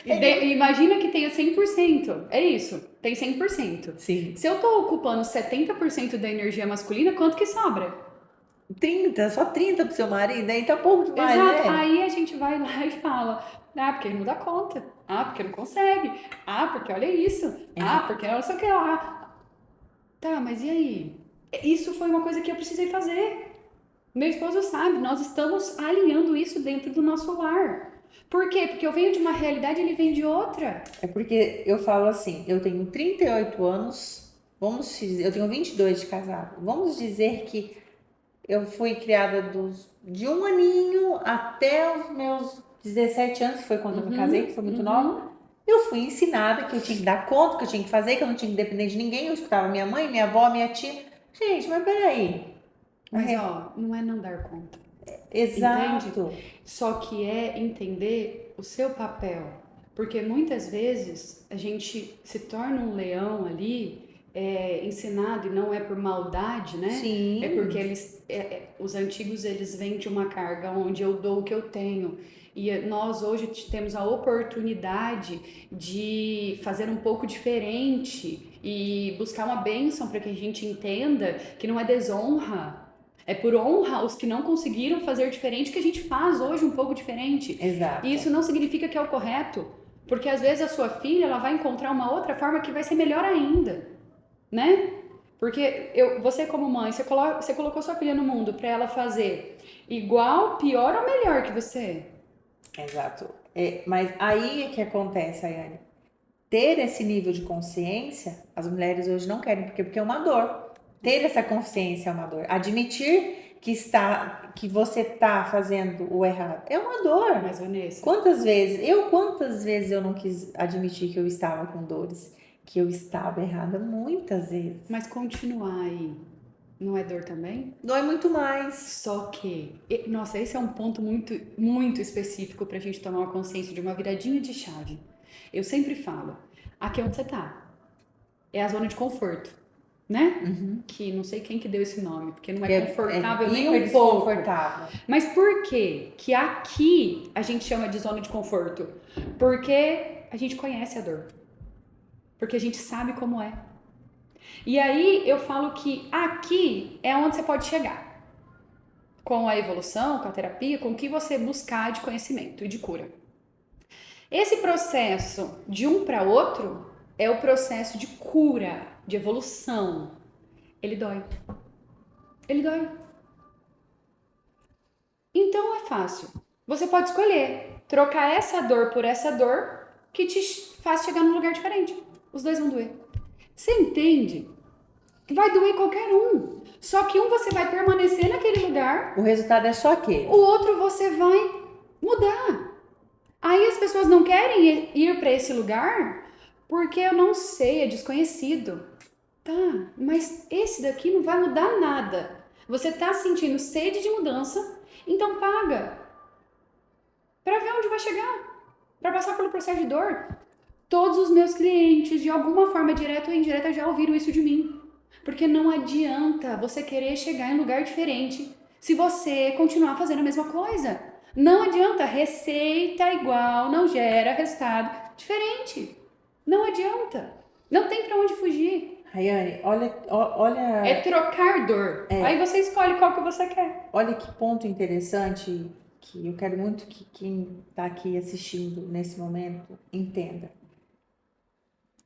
Imagina que tenha 100%. É isso, tem 100%. Sim. Se eu tô ocupando 70% da energia masculina, quanto que sobra? 30, só 30 pro seu marido, aí tá pouco demais, Exato. né? Aí a gente vai lá e fala: ah, porque ele não dá conta. Ah, porque não consegue. Ah, porque olha isso. Ah, porque não sei o que lá. Tá, mas e aí? Isso foi uma coisa que eu precisei fazer. Meu esposo sabe, nós estamos alinhando isso dentro do nosso lar. Por quê? Porque eu venho de uma realidade e ele vem de outra. É porque eu falo assim, eu tenho 38 anos, eu tenho 22 de casado. Vamos dizer que eu fui criada de 1 aninho até os meus 17 anos, que foi quando eu me casei, que foi muito nova. Eu fui ensinada que eu tinha que dar conta, que eu tinha que fazer, que eu não tinha que depender de ninguém. Eu escutava minha mãe, minha avó, minha tia. Gente, mas peraí. Mas ó, não é não dar conta. Exato. Entende? Só que é entender o seu papel. Porque muitas vezes a gente se torna um leão ali, ensinado, e não é por maldade, né? Sim. É porque os antigos, eles vêm de uma carga onde eu dou o que eu tenho. E nós hoje temos a oportunidade de fazer um pouco diferente e buscar uma bênção para que a gente entenda que não é desonra. É por honra os que não conseguiram fazer diferente que a gente faz hoje um pouco diferente. Exato. E isso não significa que é o correto, porque às vezes a sua filha ela vai encontrar uma outra forma que vai ser melhor ainda, né? Porque você como mãe, você colocou sua filha no mundo para ela fazer igual, pior ou melhor que você. Exato. Mas aí é que acontece, Ayane. Ter esse nível de consciência, as mulheres hoje não querem, porque é uma dor. Ter essa consciência é uma dor. Admitir que você está fazendo o errado é uma dor. Mas, Vanessa, Quantas vezes eu não quis admitir que eu estava com dores, que eu estava errada? Muitas vezes. mas continuar aí não é dor também? Dói muito mais. Só que, nossa, esse é um ponto muito, muito específico pra gente tomar uma consciência de uma viradinha de chave. Eu sempre falo, aqui é onde você tá. É a zona de conforto, né? Que não sei quem que deu esse nome, porque não é confortável nem um pouco. Mas por quê que aqui a gente chama de zona de conforto? Porque a gente conhece a dor. Porque a gente sabe como é. E aí eu falo que aqui é onde você pode chegar. Com a evolução, com a terapia, com o que você buscar de conhecimento e de cura. Esse processo de um para outro é o processo de cura, de evolução. Ele dói. Ele dói. Então é fácil. Você pode escolher trocar essa dor por essa dor que te faz chegar num lugar diferente. Os dois vão doer. Você entende? Vai doer qualquer um. Só que um você vai permanecer naquele lugar. O resultado é só aquele. O outro você vai mudar. Aí as pessoas não querem ir para esse lugar Porque eu não sei, é desconhecido. Tá, mas esse daqui não vai mudar nada. Você tá sentindo sede de mudança, então paga para ver onde vai chegar, para passar pelo processo de dor. Todos os meus clientes, de alguma forma direta ou indireta, já ouviram isso de mim. Porque não adianta você querer chegar em lugar diferente se você continuar fazendo a mesma coisa. Não adianta, receita igual não gera resultado diferente. Não adianta. Não tem para onde fugir. Rayane, É trocar dor. Aí você escolhe qual que você quer. olha que ponto interessante que eu quero muito que quem está aqui assistindo nesse momento entenda.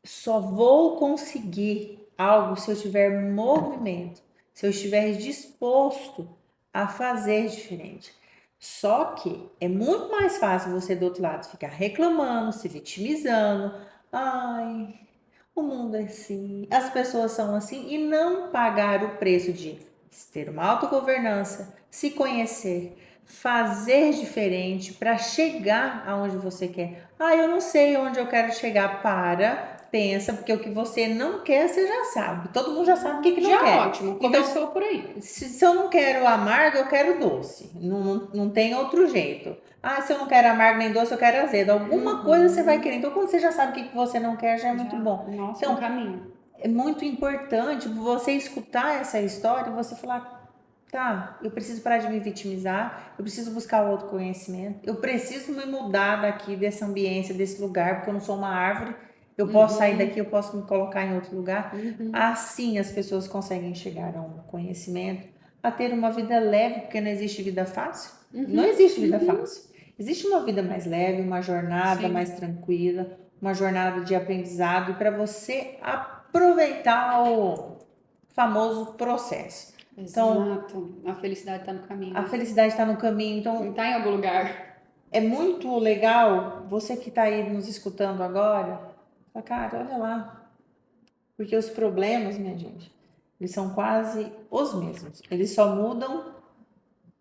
Só vou conseguir algo se eu tiver movimento, se eu estiver disposto a fazer diferente. Só que é muito mais fácil você do outro lado ficar reclamando, se vitimizando. Ai, o mundo é assim, as pessoas são assim, e não pagar o preço de ter uma autogovernança, se conhecer, fazer diferente para chegar aonde você quer. Ah, eu não sei onde eu quero chegar. Pensa, porque o que você não quer, você já sabe. Todo mundo já sabe o que não Já quer. ótimo, começou por aí. Se eu não quero amargo, eu quero doce. Não tem outro jeito. Ah, se eu não quero amargo nem doce, eu quero azedo. Alguma coisa você vai querer. Então, quando você já sabe o que você não quer, já é muito bom. Nossa, Então, um caminho. é muito importante você escutar essa história e você falar: tá, eu preciso parar de me vitimizar, eu preciso buscar o autoconhecimento, eu preciso me mudar daqui, dessa ambiência, desse lugar, porque eu não sou uma árvore, eu posso sair daqui, eu posso me colocar em outro lugar. Assim as pessoas conseguem chegar a um conhecimento, a ter uma vida leve, porque não existe vida fácil. Não existe vida fácil. Existe uma vida mais leve, uma jornada Sim. mais tranquila, uma jornada de aprendizado, e para você aproveitar o famoso processo. Então, Exato. A felicidade tá no caminho. a felicidade está no caminho. Então, Não tá em algum lugar. é muito legal você que está aí nos escutando agora. Fala, cara, olha lá. Porque os problemas, minha gente, eles são quase os mesmos. Eles só mudam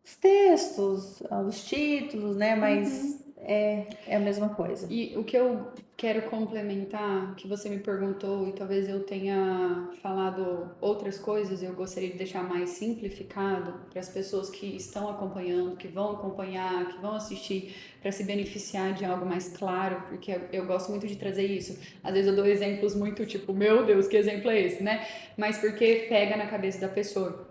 os textos, os títulos, né? Mas é a mesma coisa. E o que eu quero complementar, que você me perguntou e talvez eu tenha falado outras coisas, eu gostaria de deixar mais simplificado para as pessoas que estão acompanhando, que vão acompanhar, que vão assistir, para se beneficiar de algo mais claro, porque eu gosto muito de trazer isso. Às vezes eu dou exemplos muito tipo, meu Deus, que exemplo é esse, né? Mas porque pega na cabeça da pessoa.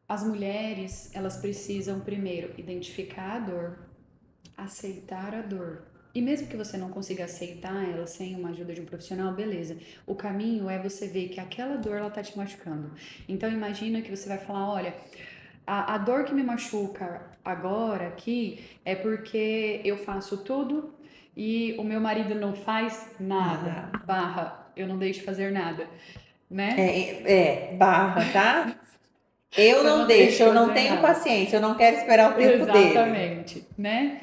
As mulheres, elas precisam primeiro identificar a dor, aceitar a dor. E mesmo que você não consiga aceitar ela sem uma ajuda de um profissional, beleza. O caminho é você ver que aquela dor ela tá te machucando. Então imagina que você vai falar, olha, a dor que me machuca agora aqui é porque eu faço tudo e o meu marido não faz nada. Barra, eu não deixo de fazer nada, né? Barra, tá? Eu Eu não não deixo deixo, de eu não fazer tenho nada. paciência, eu não quero esperar o tempo dele. Exatamente, né?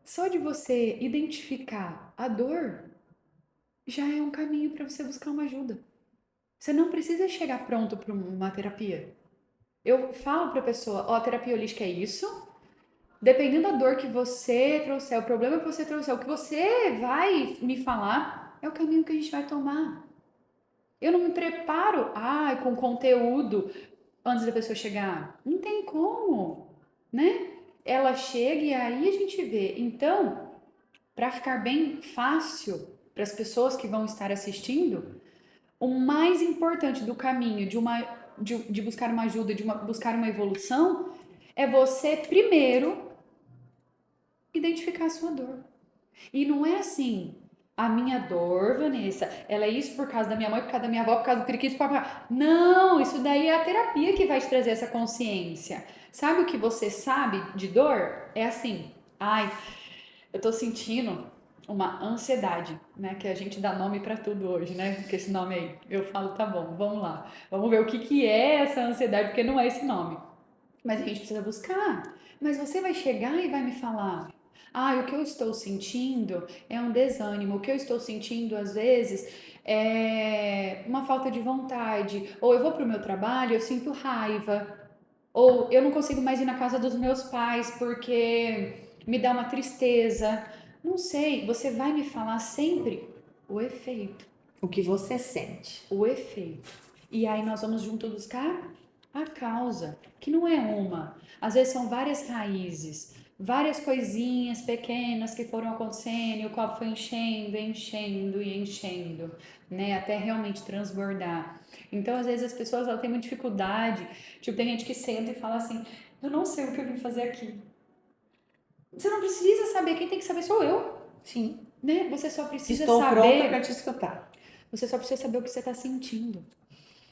Só de você identificar a dor já é um caminho para você buscar uma ajuda. Você não precisa chegar pronto para uma terapia. Eu falo para a pessoa, ó, a terapia holística é isso. Dependendo da dor que você trouxer, o problema que você trouxer, o que você vai me falar, é o caminho que a gente vai tomar. Eu não me preparo, com conteúdo antes da pessoa chegar. Não tem como, né? Ela chega e aí a gente vê. Então, para ficar bem fácil para as pessoas que vão estar assistindo, o mais importante do caminho de buscar uma ajuda, buscar uma evolução, é você primeiro identificar a sua dor. E não é assim, a minha dor, Vanessa, ela é isso por causa da minha mãe, por causa da minha avó, por causa do periquito, papá. Não, isso daí é a terapia que vai te trazer essa consciência. Sabe o que você sabe de dor? É assim, eu tô sentindo uma ansiedade, né? Que a gente dá nome pra tudo hoje, né? Porque esse nome aí, eu falo, tá bom, vamos lá. Vamos ver o que que é essa ansiedade, porque não é esse nome. Mas a gente precisa buscar. Mas você vai chegar e vai me falar: o que eu estou sentindo é um desânimo. O que eu estou sentindo, às vezes, é uma falta de vontade. Ou eu vou pro meu trabalho, eu sinto raiva. Ou eu não consigo mais ir na casa dos meus pais porque me dá uma tristeza. Não sei, você vai me falar sempre o efeito. O que você sente. O efeito. E aí nós vamos junto buscar a causa, que não é uma. Às vezes são várias raízes, várias coisinhas pequenas que foram acontecendo e o copo foi enchendo, enchendo e enchendo, né? Até realmente transbordar. Então, às vezes as pessoas têm muita dificuldade. Tipo, tem gente que senta e fala assim: eu não sei o que eu vim fazer aqui. Você não precisa saber, quem tem que saber sou eu, Sim. né? Você só precisa Estou pronta para saber, te escutar. você só precisa saber o que você está sentindo.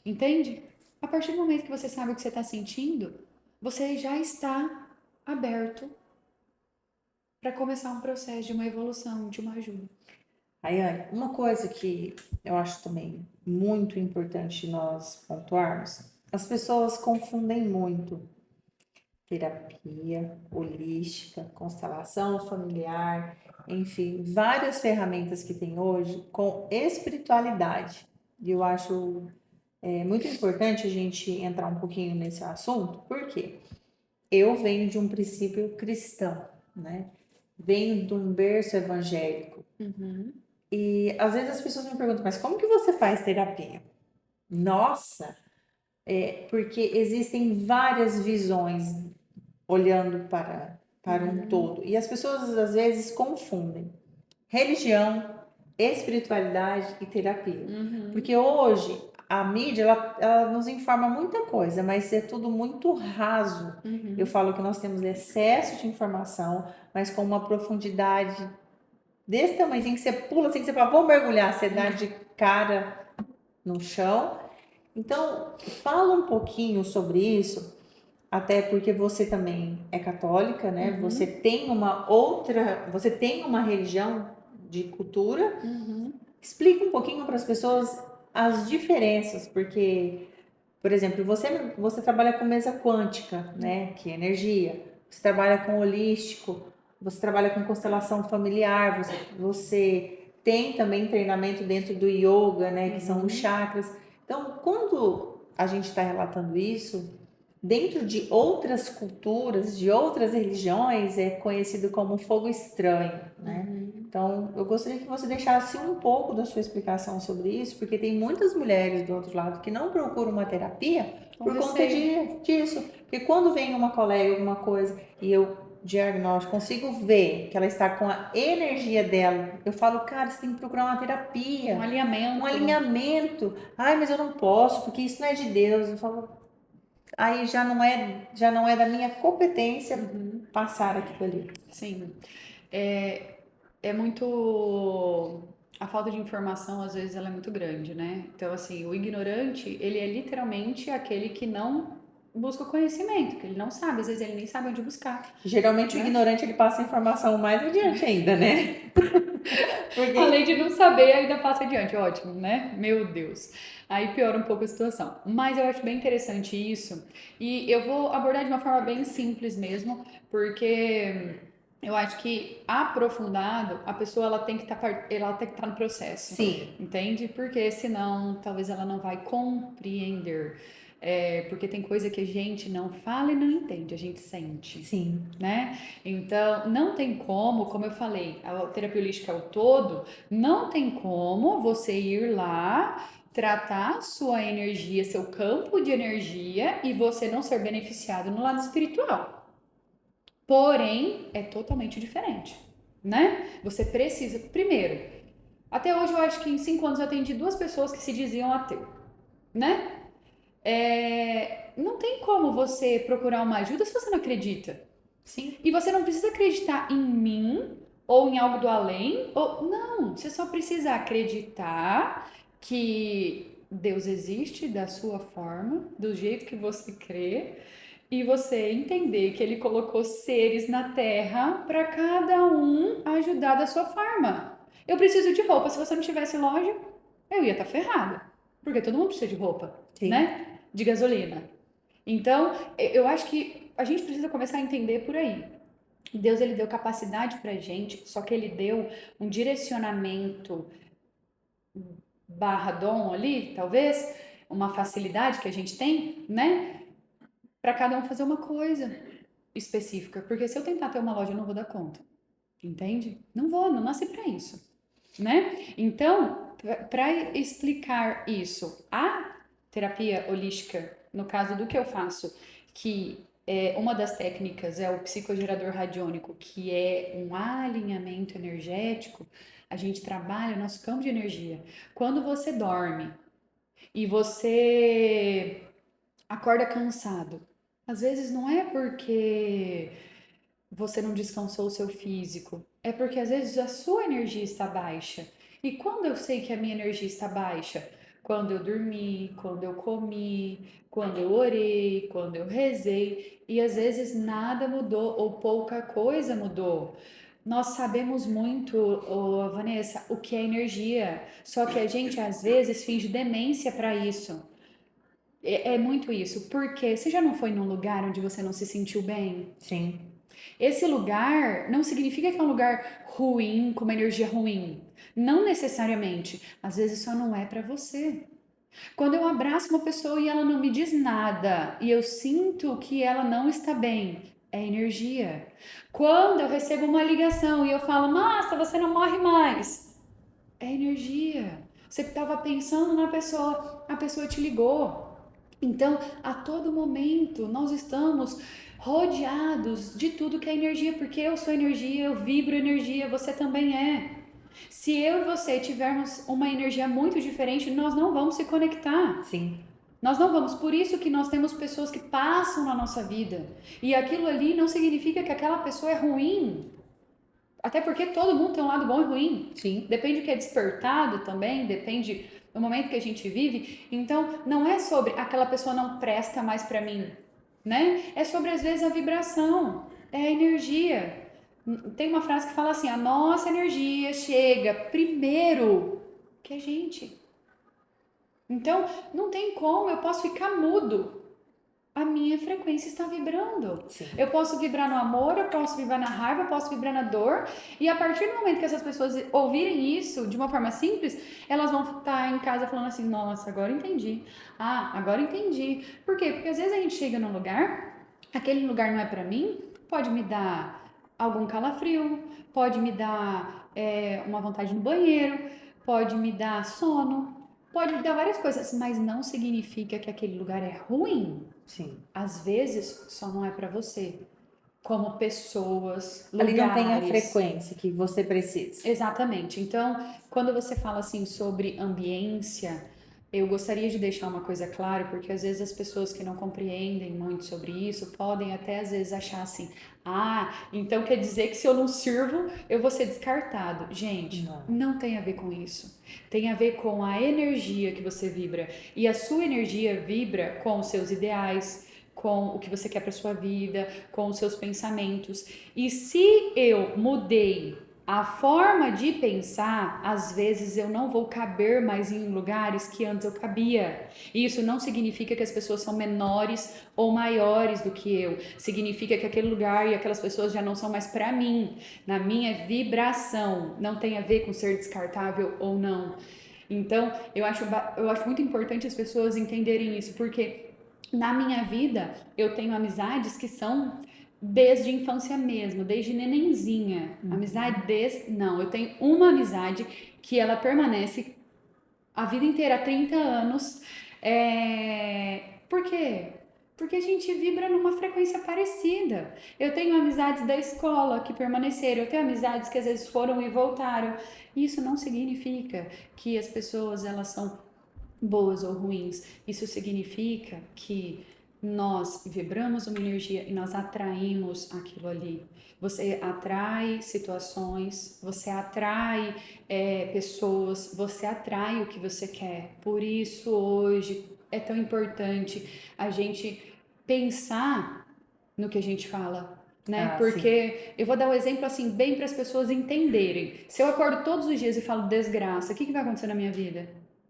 Entende? A partir do momento que você sabe o que você está sentindo, você já está aberto para começar um processo de uma evolução, de uma ajuda. Ayane, uma coisa que eu acho também muito importante nós pontuarmos, as pessoas confundem muito terapia holística, constelação familiar, enfim, várias ferramentas que tem hoje com espiritualidade. E eu acho muito importante a gente entrar um pouquinho nesse assunto, porque eu venho de um princípio cristão, né? Venho de um berço evangélico. Uhum. E às vezes as pessoas me perguntam, mas como que você faz terapia? Nossa, porque existem várias visões olhando para um Uhum. todo. E as pessoas às vezes confundem religião, espiritualidade e terapia. Uhum. Porque hoje a mídia ela nos informa muita coisa, mas é tudo muito raso. Eu Uhum. falo que nós temos excesso de informação, mas com uma profundidade desse tamanhozinho que você pula assim, que você fala, vou mergulhar, você dá de cara no chão. Então, fala um pouquinho sobre isso, até porque você também é católica, né? Você Uhum. tem você tem uma religião de cultura. Uhum. Explica um pouquinho para as pessoas as diferenças, porque, por exemplo, você trabalha com mesa quântica, né? Que é energia. Você trabalha com holístico, você trabalha com constelação familiar, você tem também treinamento dentro do yoga, né? Que são os Uhum. chakras. Então, quando a gente está relatando isso, dentro de outras culturas, de outras religiões, é conhecido como fogo estranho, né? Uhum. Então, eu gostaria que você deixasse um pouco da sua explicação sobre isso, porque tem muitas mulheres do outro lado que não procuram uma terapia Com por conta receio. disso. Porque quando vem uma colega, alguma coisa, e eu diagnóstico, consigo ver que ela está com a energia dela, eu falo, cara, você tem que procurar uma Um terapia, um alinhamento. alinhamento. Ai, mas eu não posso, porque isso não é de Deus. Eu falo, aí já não é da minha competência Uhum. passar aquilo ali. Sim. É, é muito. A falta de informação, às vezes, ela é muito grande, né? Então, assim, o ignorante, ele é literalmente aquele que não busca o conhecimento, que ele não sabe, às vezes ele nem sabe onde buscar, Geralmente o né? ignorante ele passa a informação mais adiante ainda, né? Além de Porque não saber, ainda passa adiante, ótimo, né? Meu Deus. Aí piora um pouco a situação. Mas eu acho bem interessante isso. E eu vou abordar de uma forma bem simples mesmo, porque eu acho que aprofundado, a pessoa ela tem que estar no processo, sim, entende? Porque senão talvez ela não vai compreender. É, porque tem coisa que a gente não fala e não entende, a gente sente, sim, né? Então, não tem como eu falei, a terapia holística é o todo, não tem como você ir lá tratar sua energia, seu campo de energia e você não ser beneficiado no lado espiritual. Porém, é totalmente diferente, né? Você precisa, primeiro, até hoje eu acho que em 5 anos eu atendi 2 pessoas que se diziam ateu, né? Não tem como você procurar uma ajuda se você não acredita. sim, E você não precisa acreditar em mim ou em algo do além, ou não, você só precisa acreditar que Deus existe da sua forma, do jeito que você crê, e você entender que ele colocou seres na terra para cada um ajudar da sua forma. Eu preciso de roupa, se você não tivesse loja, eu ia estar ferrada, porque todo mundo precisa de roupa, sim, né? De gasolina. Então, eu acho que a gente precisa começar a entender por aí. Deus ele deu capacidade pra gente, só que ele deu um direcionamento barra dom ali, talvez, uma facilidade que a gente tem, né? Para cada um fazer uma coisa específica. Porque se eu tentar ter uma loja, eu não vou dar conta. Entende? Não vou, não nasci para isso, né? Então, para explicar isso, a terapia holística, no caso do que eu faço, que é uma das técnicas é o psicogerador radiônico, que é um alinhamento energético, a gente trabalha o nosso campo de energia. Quando você dorme e você acorda cansado, às vezes não é porque você não descansou o seu físico. É porque às vezes a sua energia está baixa. E quando eu sei que a minha energia está baixa? Quando eu dormi, quando eu comi, quando eu orei, quando eu rezei. E às vezes nada mudou ou pouca coisa mudou. Nós sabemos muito, Vanessa, o que é energia. Só que a gente às vezes finge demência para isso. É muito isso. Porque você já não foi num lugar onde você não se sentiu bem? Sim. Esse lugar não significa que é um lugar ruim, com uma energia ruim. Não necessariamente. Às vezes só não é para você. Quando eu abraço uma pessoa e ela não me diz nada e eu sinto que ela não está bem, é energia. Quando eu recebo uma ligação e eu falo, nossa, você não morre mais, é energia. Você estava pensando na pessoa, a pessoa te ligou. Então, a todo momento, nós estamos rodeados de tudo que é energia, porque eu sou energia, eu vibro energia, você também é. Se eu e você tivermos uma energia muito diferente, nós não vamos se conectar. Sim. Nós não vamos. Por isso que nós temos pessoas que passam na nossa vida. E aquilo ali não significa que aquela pessoa é ruim. Até porque todo mundo tem um lado bom e ruim. Sim. Depende do que é despertado também, depende do momento que a gente vive. Então, não é sobre aquela pessoa não presta mais pra mim, né? É sobre às vezes a vibração, é a energia. Tem uma frase que fala assim: a nossa energia chega primeiro que a gente. Então, não tem como, eu posso ficar mudo. A minha frequência está vibrando. Sim. Eu posso vibrar no amor, eu posso vibrar na raiva, eu posso vibrar na dor. E a partir do momento que essas pessoas ouvirem isso de uma forma simples, elas vão estar em casa falando assim: nossa, agora entendi. Ah, agora entendi. Por quê? Porque às vezes a gente chega num lugar, aquele lugar não é para mim, pode me dar algum calafrio, pode me dar uma vontade no banheiro, pode me dar sono, pode me dar várias coisas, mas não significa que aquele lugar é ruim. Sim. Às vezes só não é para você, como pessoas, Ali não tem a lugares. frequência que você precisa. Exatamente. Então, quando você fala assim sobre ambiência, eu gostaria de deixar uma coisa clara, porque às vezes as pessoas que não compreendem muito sobre isso podem até às vezes achar assim: ah, então quer dizer que se eu não sirvo, eu vou ser descartado. Gente, não tem a ver com isso. Tem a ver com a energia que você vibra. E a sua energia vibra com os seus ideais, com o que você quer para sua vida, com os seus pensamentos. E se eu mudei a forma de pensar, às vezes eu não vou caber mais em lugares que antes eu cabia. E isso não significa que as pessoas são menores ou maiores do que eu. Significa que aquele lugar e aquelas pessoas já não são mais para mim, na minha vibração. Não tem a ver com ser descartável ou não. Então, eu acho muito importante as pessoas entenderem isso, porque na minha vida eu tenho amizades que são desde a infância mesmo, desde nenenzinha. Amizade desde... Não, eu tenho uma amizade que ela permanece a vida inteira, há 30 anos. Por quê? Porque a gente vibra numa frequência parecida. Eu tenho amizades da escola que permaneceram, eu tenho amizades que às vezes foram e voltaram. Isso não significa que as pessoas elas são boas ou ruins. Isso significa que nós vibramos uma energia e nós atraímos aquilo ali. Você atrai situações, você atrai pessoas, você atrai o que você quer. Por isso hoje é tão importante a gente pensar no que a gente fala, né? Porque eu vou dar um exemplo assim, bem para as pessoas entenderem. Se eu acordo todos os dias e falo desgraça, o que vai acontecer na minha vida?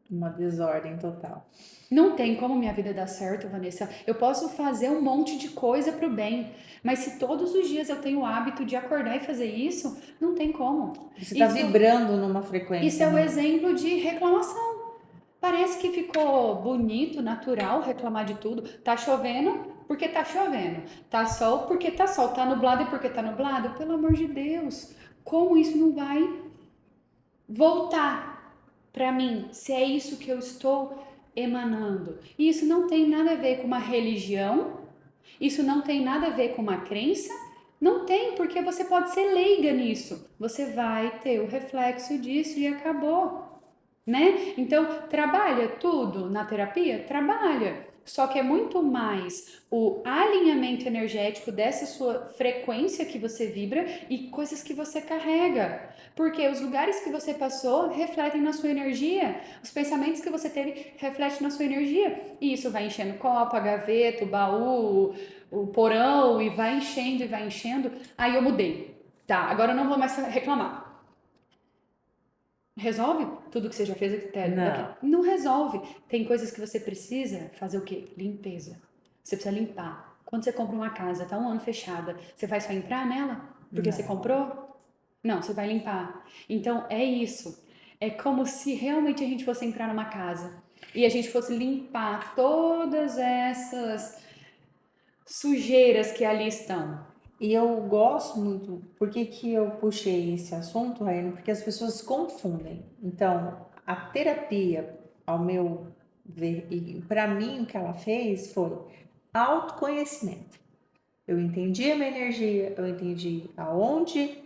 Uma desordem total. Não tem como minha vida dar certo, Vanessa. Eu posso fazer um monte de coisa pro bem, mas se todos os dias eu tenho o hábito de acordar e fazer isso, não tem como. Você está vibrando numa frequência. Isso é o exemplo de reclamação. Parece que ficou bonito, natural reclamar de tudo. Tá chovendo porque tá chovendo. Tá sol porque tá sol. Tá nublado porque tá nublado. Pelo amor de Deus. como isso não vai voltar para mim, se é isso que eu estou emanando. E isso não tem nada a ver com uma religião, isso não tem nada a ver com uma crença, não tem, porque você pode ser leiga nisso. Você vai ter o reflexo disso e acabou, né? Então, trabalha tudo na terapia? Trabalha. Só que é muito mais o alinhamento energético dessa sua frequência que você vibra e coisas que você carrega. Porque os lugares que você passou refletem na sua energia, os pensamentos que você teve refletem na sua energia. E isso vai enchendo o copo, a gaveta, o baú, o porão, e vai enchendo e vai enchendo. Aí eu mudei. Tá, agora eu não vou mais reclamar. Resolve tudo que você já fez aqui? Não. Não resolve. Tem coisas que você precisa fazer o quê? Limpeza. Você precisa limpar. Quando você compra uma casa, tá um ano fechada, você vai só entrar nela? Porque você Não. comprou? Não, você vai limpar. Então é isso. É como se realmente a gente fosse entrar numa casa e a gente fosse limpar todas essas sujeiras que ali estão. E eu gosto muito, por que que eu puxei esse assunto, Raiane? Porque as pessoas confundem. Então, a terapia, ao meu ver, e para mim o que ela fez foi autoconhecimento. Eu entendi a minha energia, eu entendi aonde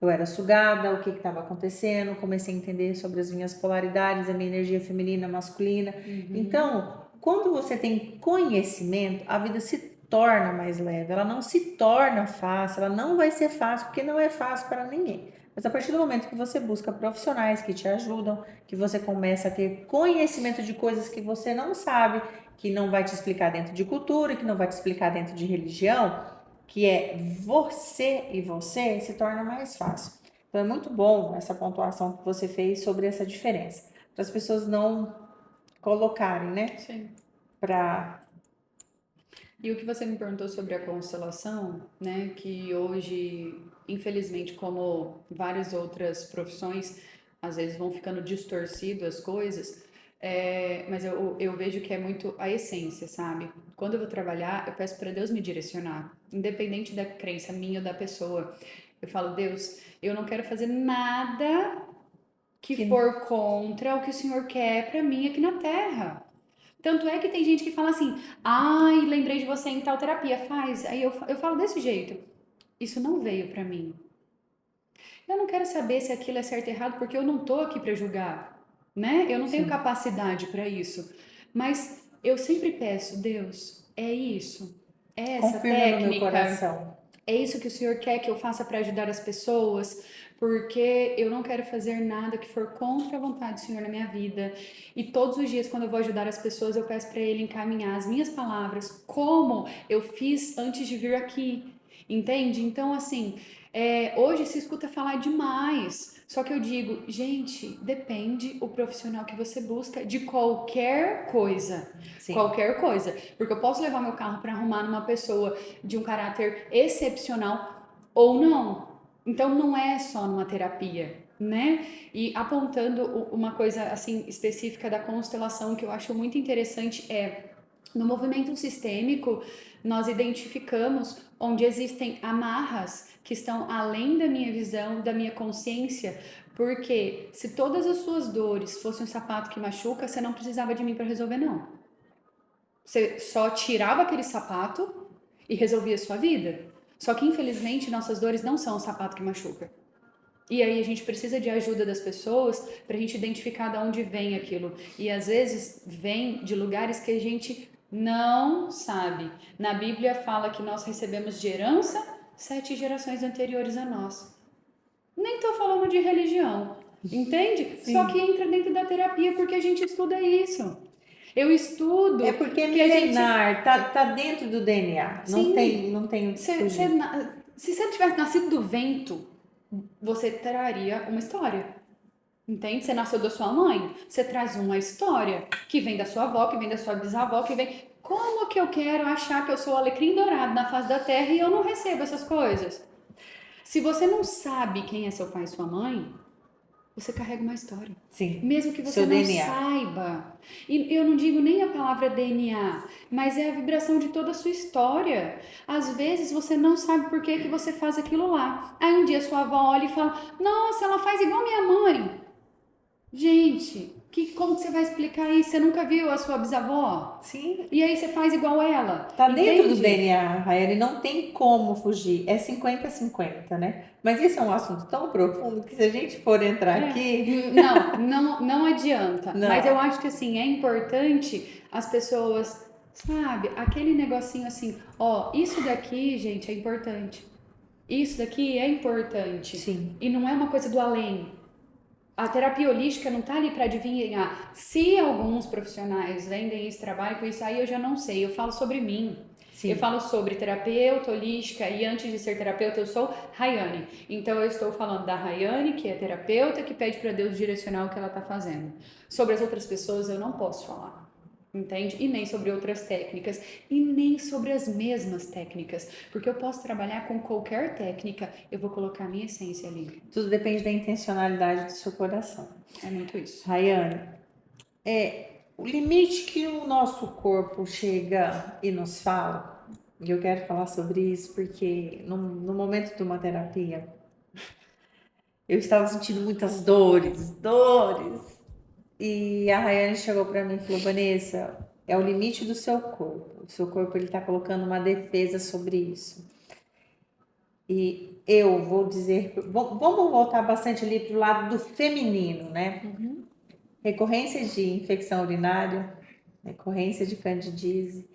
eu era sugada, o que estava acontecendo, comecei a entender sobre as minhas polaridades, a minha energia feminina, masculina. Então, quando você tem conhecimento, a vida se torna mais leve, ela não se torna fácil, ela não vai ser fácil, porque não é fácil para ninguém. Mas a partir do momento que você busca profissionais que te ajudam, que você começa a ter conhecimento de coisas que você não sabe, que não vai te explicar dentro de cultura, que não vai te explicar dentro de religião, que é você e você, se torna mais fácil. Então é muito bom essa pontuação que você fez sobre essa diferença, para as pessoas não colocarem, né? Sim. Para E o que você me perguntou sobre a constelação, né? Que hoje, infelizmente, como várias outras profissões, às vezes vão ficando distorcido as coisas, mas eu vejo que é muito a essência, sabe? Quando eu vou trabalhar, eu peço para Deus me direcionar, independente da crença minha ou da pessoa. Eu falo, Deus, eu não quero fazer nada que que for contra o que o Senhor quer para mim aqui na Terra. Tanto é que tem gente que fala assim, ai, lembrei de você em tal terapia, faz. Aí eu falo desse jeito, isso não veio pra mim. Eu não quero saber se aquilo é certo ou errado, porque eu não tô aqui pra julgar, né? Eu não tenho sim, capacidade pra isso. Mas eu sempre peço, Deus, é isso, é essa confirma no meu técnica, coração. é isso que o Senhor quer que eu faça para ajudar as pessoas, porque eu não quero fazer nada que for contra a vontade do Senhor na minha vida. E todos os dias, quando eu vou ajudar as pessoas, eu peço para Ele encaminhar as minhas palavras, como eu fiz antes de vir aqui. Entende? Então, assim, hoje se escuta falar demais. Só que eu digo, gente, depende o profissional que você busca de qualquer coisa. Sim, Qualquer coisa. Porque eu posso levar meu carro para arrumar numa pessoa de um caráter excepcional ou não. Então não é só numa terapia, né? E apontando uma coisa assim específica da constelação que eu acho muito interessante é no movimento sistêmico nós identificamos onde existem amarras que estão além da minha visão, da minha consciência, porque se todas as suas dores fossem um sapato que machuca, você não precisava de mim para resolver não. Você só tirava aquele sapato e resolvia a sua vida. Só que infelizmente nossas dores não são o sapato que machuca. E aí a gente precisa de ajuda das pessoas para a gente identificar de onde vem aquilo. E às vezes vem de lugares que a gente não sabe. Na Bíblia fala que nós recebemos de herança 7 gerações anteriores a nós. Nem estou falando de religião, entende? Só que sim. entra dentro da terapia porque a gente estuda isso. Eu É estudo porque é que a gente. milenar, tá dentro do DNA, Sim, não tem o que se fugir. você tivesse nascido do vento, você traria uma história. Entende? Você nasceu da sua mãe, você traz uma história que vem da sua avó, que vem da sua bisavó, que vem. Como que eu quero achar que eu sou o alecrim dourado na face da terra e eu não recebo essas coisas? Se você não sabe quem é seu pai e sua mãe, você carrega uma história. Sim. Mesmo que você Seu não DNA. saiba. E eu não digo nem a palavra DNA, mas é a vibração de toda a sua história. Às vezes você não sabe por que você faz aquilo lá. Aí um dia sua avó olha e fala: Nossa, ela faz igual minha mãe. Gente, como que você vai explicar isso? Você nunca viu a sua bisavó? Sim. E aí você faz igual ela. Tá dentro do Entende? DNA, Raiane, não tem como fugir. É 50-50, né? Mas isso é um assunto tão profundo que se a gente for entrar aqui, Não adianta. Mas eu não. acho que assim, é importante as pessoas, sabe, aquele negocinho assim, ó, isso daqui, gente, é importante. Isso daqui é importante. Sim. E não é uma coisa do além. A terapia holística não tá ali para adivinhar. Se alguns profissionais vendem esse trabalho com isso, aí eu já não sei. Eu falo sobre mim. Eu Sim. falo sobre terapeuta holística e antes de ser terapeuta eu sou Rayane. Então eu estou falando da Rayane, que é terapeuta, que pede para Deus direcionar o que ela está fazendo. Sobre as outras pessoas eu não posso falar. Entende? E nem sobre outras técnicas, e nem sobre as mesmas técnicas, porque eu posso trabalhar com qualquer técnica, eu vou colocar a minha essência ali. Tudo depende da intencionalidade do seu coração. É muito isso. Rayane, o limite que o nosso corpo chega e nos fala, e eu quero falar sobre isso porque no momento de uma terapia, eu estava sentindo muitas dores. E a Rayane chegou para mim e falou: Vanessa, é o limite do seu corpo. O seu corpo ele está colocando uma defesa sobre isso. E eu vou dizer, vamos voltar bastante ali para o lado do feminino, né? Recorrência de infecção urinária, recorrência de candidíase.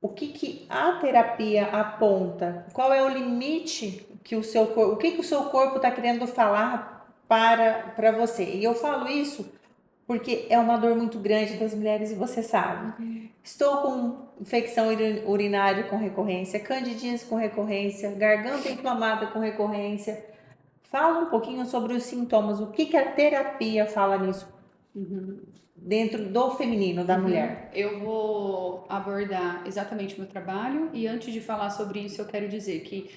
O que a terapia aponta? Qual é o limite que o seu corpo, o que o seu corpo está querendo falar para você? E eu falo isso porque é uma dor muito grande das mulheres e você sabe. Estou com infecção urinária com recorrência, candidíase com recorrência, garganta inflamada com recorrência. Fala um pouquinho sobre os sintomas, o que a terapia fala nisso dentro do feminino, da mulher. Eu vou abordar exatamente o meu trabalho e antes de falar sobre isso, eu quero dizer que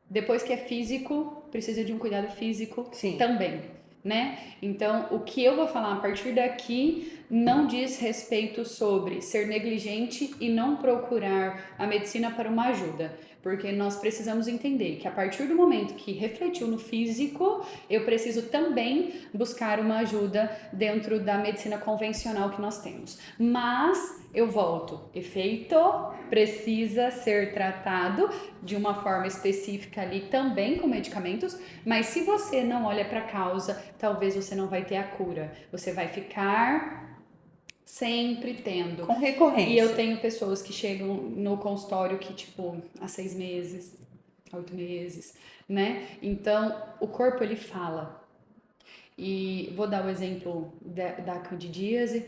depois que é físico, precisa de um cuidado físico Sim. também, né? Então, o que eu vou falar a partir daqui não diz respeito sobre ser negligente e não procurar a medicina para uma ajuda, porque nós precisamos entender que a partir do momento que refletiu no físico, eu preciso também buscar uma ajuda dentro da medicina convencional que nós temos. Mas eu volto, efeito precisa ser tratado de uma forma específica ali também com medicamentos, mas se você não olha para a causa, talvez você não vai ter a cura. Você vai ficar sempre tendo. Com recorrência. E eu tenho pessoas que chegam no consultório que, tipo, há 6 meses, 8 meses, né? Então, o corpo, ele fala. E vou dar o exemplo da candidíase.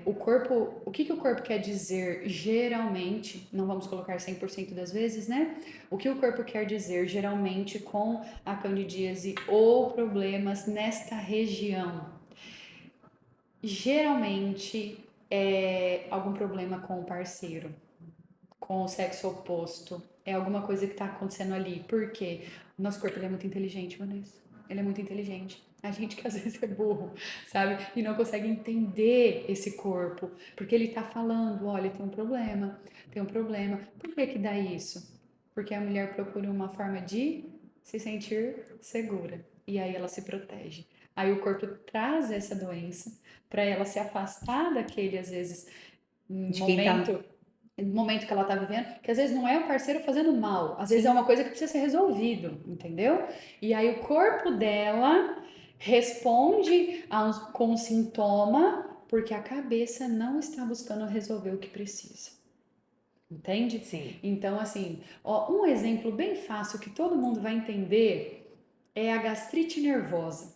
O que o corpo quer dizer geralmente, não vamos colocar 100% das vezes, né? O que o corpo quer dizer geralmente com a candidíase ou problemas nesta região? Geralmente é algum problema com o parceiro, com o sexo oposto. É alguma coisa que está acontecendo ali. Por quê? O nosso corpo ele é muito inteligente, Vanessa. Ele é muito inteligente. A gente que às vezes é burro, sabe? E não consegue entender esse corpo. Porque ele tá falando, olha, tem um problema, tem um problema. Por que que dá isso? Porque a mulher procura uma forma de se sentir segura. E aí ela se protege. Aí o corpo traz essa doença para ela se afastar daquele, às vezes, De quem tá momento que ela tá vivendo, que às vezes não é o parceiro fazendo mal, às vezes é uma coisa que precisa ser resolvido, entendeu? E aí o corpo dela responde com um sintoma porque a cabeça não está buscando resolver o que precisa. Entende? Sim. Então, assim, ó, um exemplo bem fácil que todo mundo vai entender é a gastrite nervosa.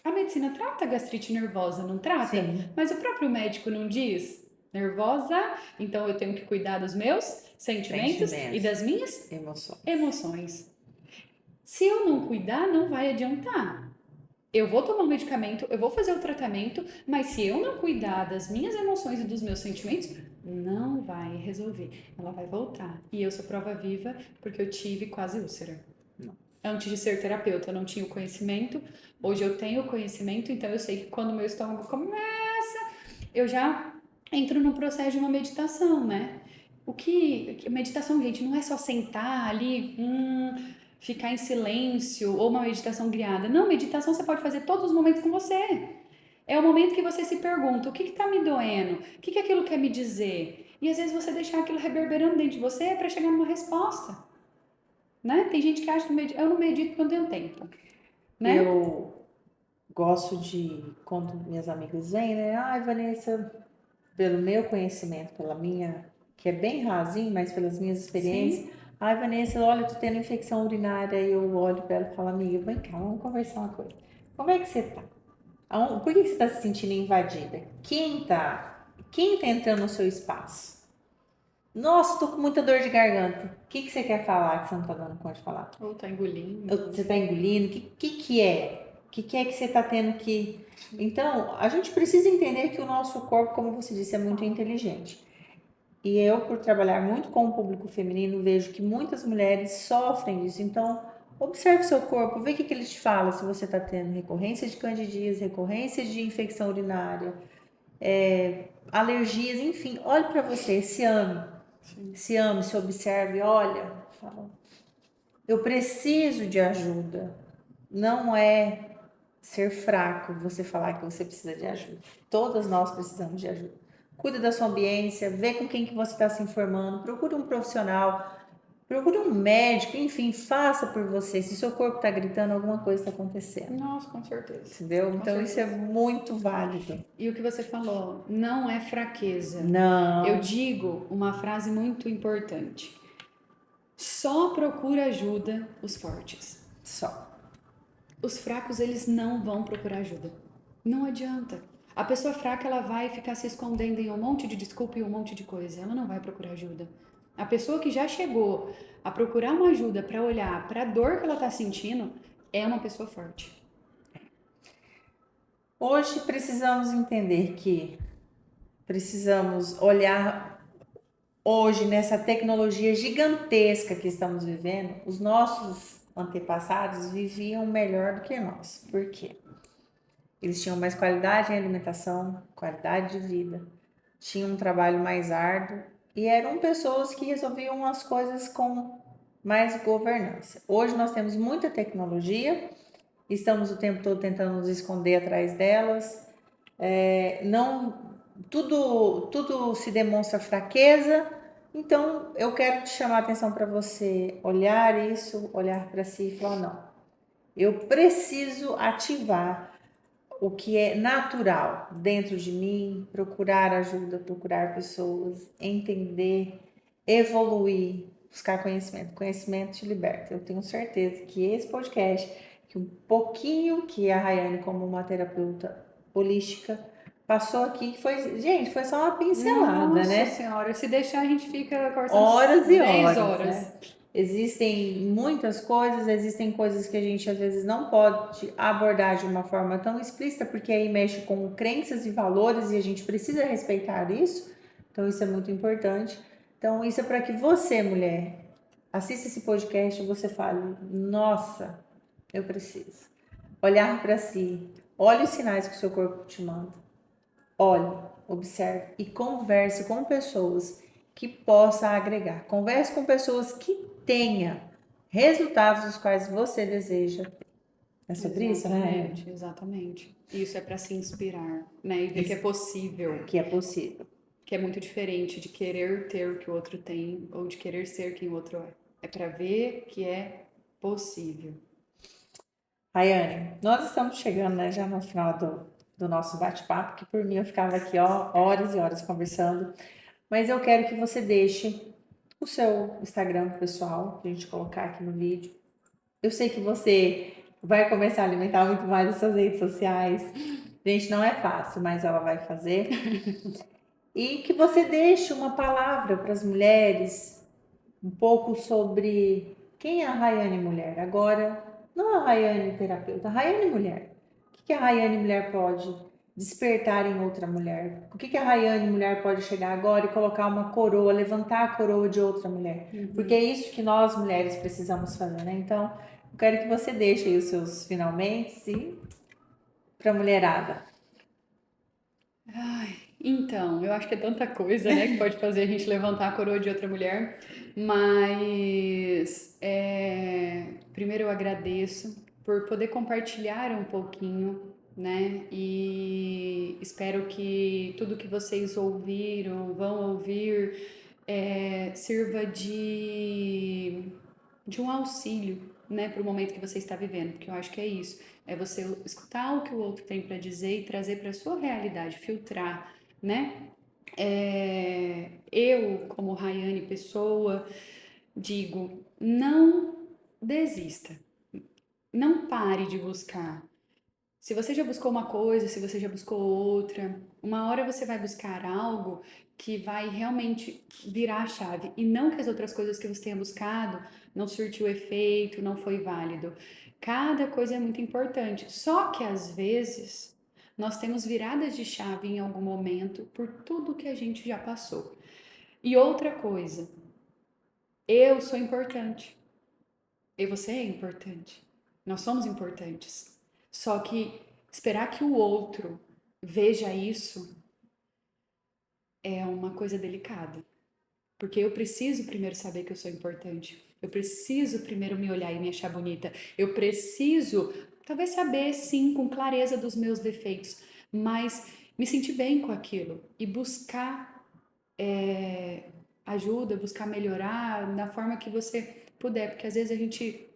A medicina trata a gastrite nervosa, não trata? Sim. Mas o próprio médico não diz nervosa, então eu tenho que cuidar dos meus sentimentos e das minhas emoções. Se eu não cuidar, não vai adiantar. Eu vou tomar um medicamento, eu vou fazer o tratamento, mas se eu não cuidar das minhas emoções e dos meus sentimentos, não vai resolver. Ela vai voltar. E eu sou prova viva porque eu tive quase úlcera. Antes de ser terapeuta, eu não tinha o conhecimento. Hoje eu tenho o conhecimento, então eu sei que quando o meu estômago começa, eu já entro no processo de uma meditação, né? Meditação, gente, não é só sentar ali, ficar em silêncio ou uma meditação guiada. Não, meditação você pode fazer todos os momentos com você. É o momento que você se pergunta, o que está me doendo? O que aquilo quer me dizer? E às vezes você deixar aquilo reverberando dentro de você para chegar numa resposta, né? Tem gente que acha que eu não medito porque eu não tenho tempo, né? Eu gosto de, quando minhas amigas vêm, né? Ai, Vanessa, pelo meu conhecimento, pela minha, que é bem rasinho, mas pelas minhas experiências. Sim. Ai, Vanessa, olha, eu tô tendo infecção urinária. E eu olho pra ela e falo, amiga, vem cá, vamos conversar uma coisa. Como é que você tá? Por que você tá se sentindo invadida? Quem tá entrando no seu espaço? Nossa, tô com muita dor de garganta. O que você quer falar que você não tá dando conta de falar? Ou tá engolindo. Você tá engolindo? Que é? Que é que você tá tendo que... Então, a gente precisa entender que o nosso corpo, como você disse, é muito inteligente. E eu, por trabalhar muito com o público feminino, vejo que muitas mulheres sofrem disso. Então, observe seu corpo, vê o que ele te fala, se você está tendo recorrência de candidíase, recorrência de infecção urinária, alergias, enfim, olhe para você, se ame, se observe, olha, fala, eu preciso de ajuda. Não é ser fraco você falar que você precisa de ajuda. Todas nós precisamos de ajuda. Cuida da sua ambiência, vê com quem que você está se informando, procure um profissional, procure um médico, enfim, faça por você. Se seu corpo está gritando, alguma coisa está acontecendo. Nossa, com certeza. Entendeu? Com Então isso é certeza. muito válido. E o que você falou, não é fraqueza. Eu Não, digo uma frase muito importante. Só procura ajuda os fortes. só. Os fracos, eles não vão procurar ajuda. Não adianta. A pessoa fraca, ela vai ficar se escondendo em um monte de desculpa e um monte de coisa. Ela não vai procurar ajuda. A pessoa que já chegou a procurar uma ajuda para olhar para a dor que ela está sentindo é uma pessoa forte. Hoje precisamos entender que precisamos olhar hoje nessa tecnologia gigantesca que estamos vivendo. Os nossos antepassados viviam melhor do que nós. Por quê? Eles tinham mais qualidade em alimentação, qualidade de vida, tinham um trabalho mais árduo e eram pessoas que resolviam as coisas com mais governança. Hoje nós temos muita tecnologia, estamos o tempo todo tentando nos esconder atrás delas, não tudo se demonstra fraqueza. Então eu quero te chamar a atenção para você olhar isso, olhar para si e falar não, eu preciso ativar o que é natural dentro de mim, procurar ajuda, procurar pessoas, entender, evoluir, buscar conhecimento. Conhecimento te liberta. Eu tenho certeza que esse podcast, que um pouquinho que a Rayane, como uma terapeuta holística, passou aqui, que foi, gente, foi só uma pincelada, Nossa né? senhora, se deixar a gente fica conversando Horas e 10 horas, horas. né? Existem muitas coisas, existem coisas que a gente às vezes não pode abordar de uma forma tão explícita, porque aí mexe com crenças e valores e a gente precisa respeitar isso. Então, isso é muito importante. Então, isso é para que você, mulher, assista esse podcast e você fale: nossa, eu preciso. Olhar para si, olhe os sinais que o seu corpo te manda. Olhe, observe e converse com pessoas que possa agregar. Converse com pessoas que tenha resultados dos quais você deseja. É sobre isso, né? Exatamente, exatamente. Isso é para se inspirar, né? E ver que é possível, Que é possível. que é muito diferente de querer ter o que o outro tem ou de querer ser quem o outro é. É para ver que é possível. Rayane, nós estamos chegando, né, já no final do nosso bate-papo, que por mim eu ficava aqui ó, horas e horas conversando, mas eu quero que você deixe o seu Instagram pessoal, pra gente colocar aqui no vídeo. Eu sei que você vai começar a alimentar muito mais as suas redes sociais. Gente, não é fácil, mas ela vai fazer. E que você deixe uma palavra para as mulheres, um pouco sobre quem é a Rayane mulher. Agora, não a Rayane terapeuta, a Rayane mulher. O que a Rayane mulher pode despertar em outra mulher? O que a Rayane mulher pode chegar agora e colocar uma coroa, levantar a coroa de outra mulher? Porque é isso que nós mulheres precisamos fazer, né? Então, eu quero que você deixe aí os seus finalmente e para a mulherada. Ai, então, eu acho que é tanta coisa, né, que pode fazer a gente levantar a coroa de outra mulher, mas primeiro eu agradeço por poder compartilhar um pouquinho, né, e espero que tudo que vocês ouviram, vão ouvir, sirva de um auxílio, né, para o momento que você está vivendo, porque eu acho que é isso. É você escutar o que o outro tem para dizer e trazer para a sua realidade, filtrar, né? Eu, como Rayane pessoa, digo, não desista, não pare de buscar. Se você já buscou uma coisa, se você já buscou outra, uma hora você vai buscar algo que vai realmente virar a chave. E não que as outras coisas que você tenha buscado não surtiu efeito, não foi válido. Cada coisa é muito importante. Só que às vezes nós temos viradas de chave em algum momento por tudo que a gente já passou. E outra coisa, eu sou importante. E você é importante. Nós somos importantes. Só que esperar que o outro veja isso é uma coisa delicada. Porque eu preciso primeiro saber que eu sou importante. Eu preciso primeiro me olhar e me achar bonita. Eu preciso, talvez, saber, sim, com clareza dos meus defeitos, mas me sentir bem com aquilo e buscar ajuda, buscar melhorar da forma que você puder. Porque às vezes a gente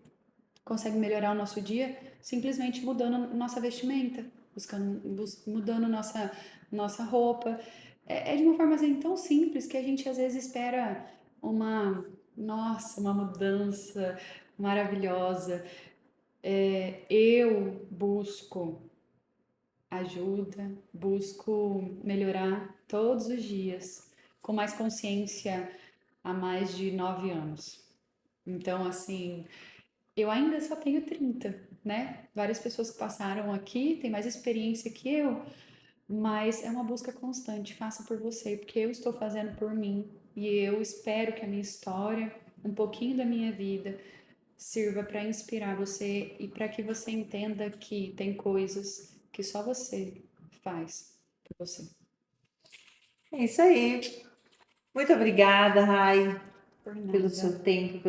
consegue melhorar o nosso dia simplesmente mudando nossa vestimenta, mudando nossa roupa. É de uma forma assim, tão simples que a gente às vezes espera uma, nossa, uma mudança maravilhosa. Eu busco ajuda, busco melhorar todos os dias, com mais consciência há mais de 9 anos. Então, assim, eu ainda só tenho 30, né? Várias pessoas que passaram aqui têm mais experiência que eu, mas é uma busca constante. Faça por você, porque eu estou fazendo por mim e eu espero que a minha história, um pouquinho da minha vida, sirva para inspirar você e para que você entenda que tem coisas que só você faz por você. É isso aí. Muito obrigada, Rai, Por pelo nada. seu tempo,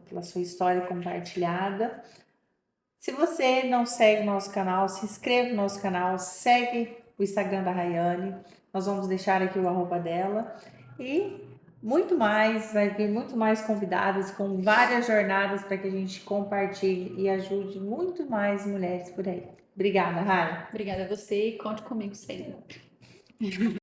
pela sua história compartilhada. Se você não segue o nosso canal, se inscreva no nosso canal, segue o Instagram da Rayane. Nós vamos deixar aqui o arroba dela. E muito mais, vai vir muito mais convidadas com várias jornadas para que a gente compartilhe e ajude muito mais mulheres por aí. Obrigada, Rai. Obrigada a você e conte comigo sempre.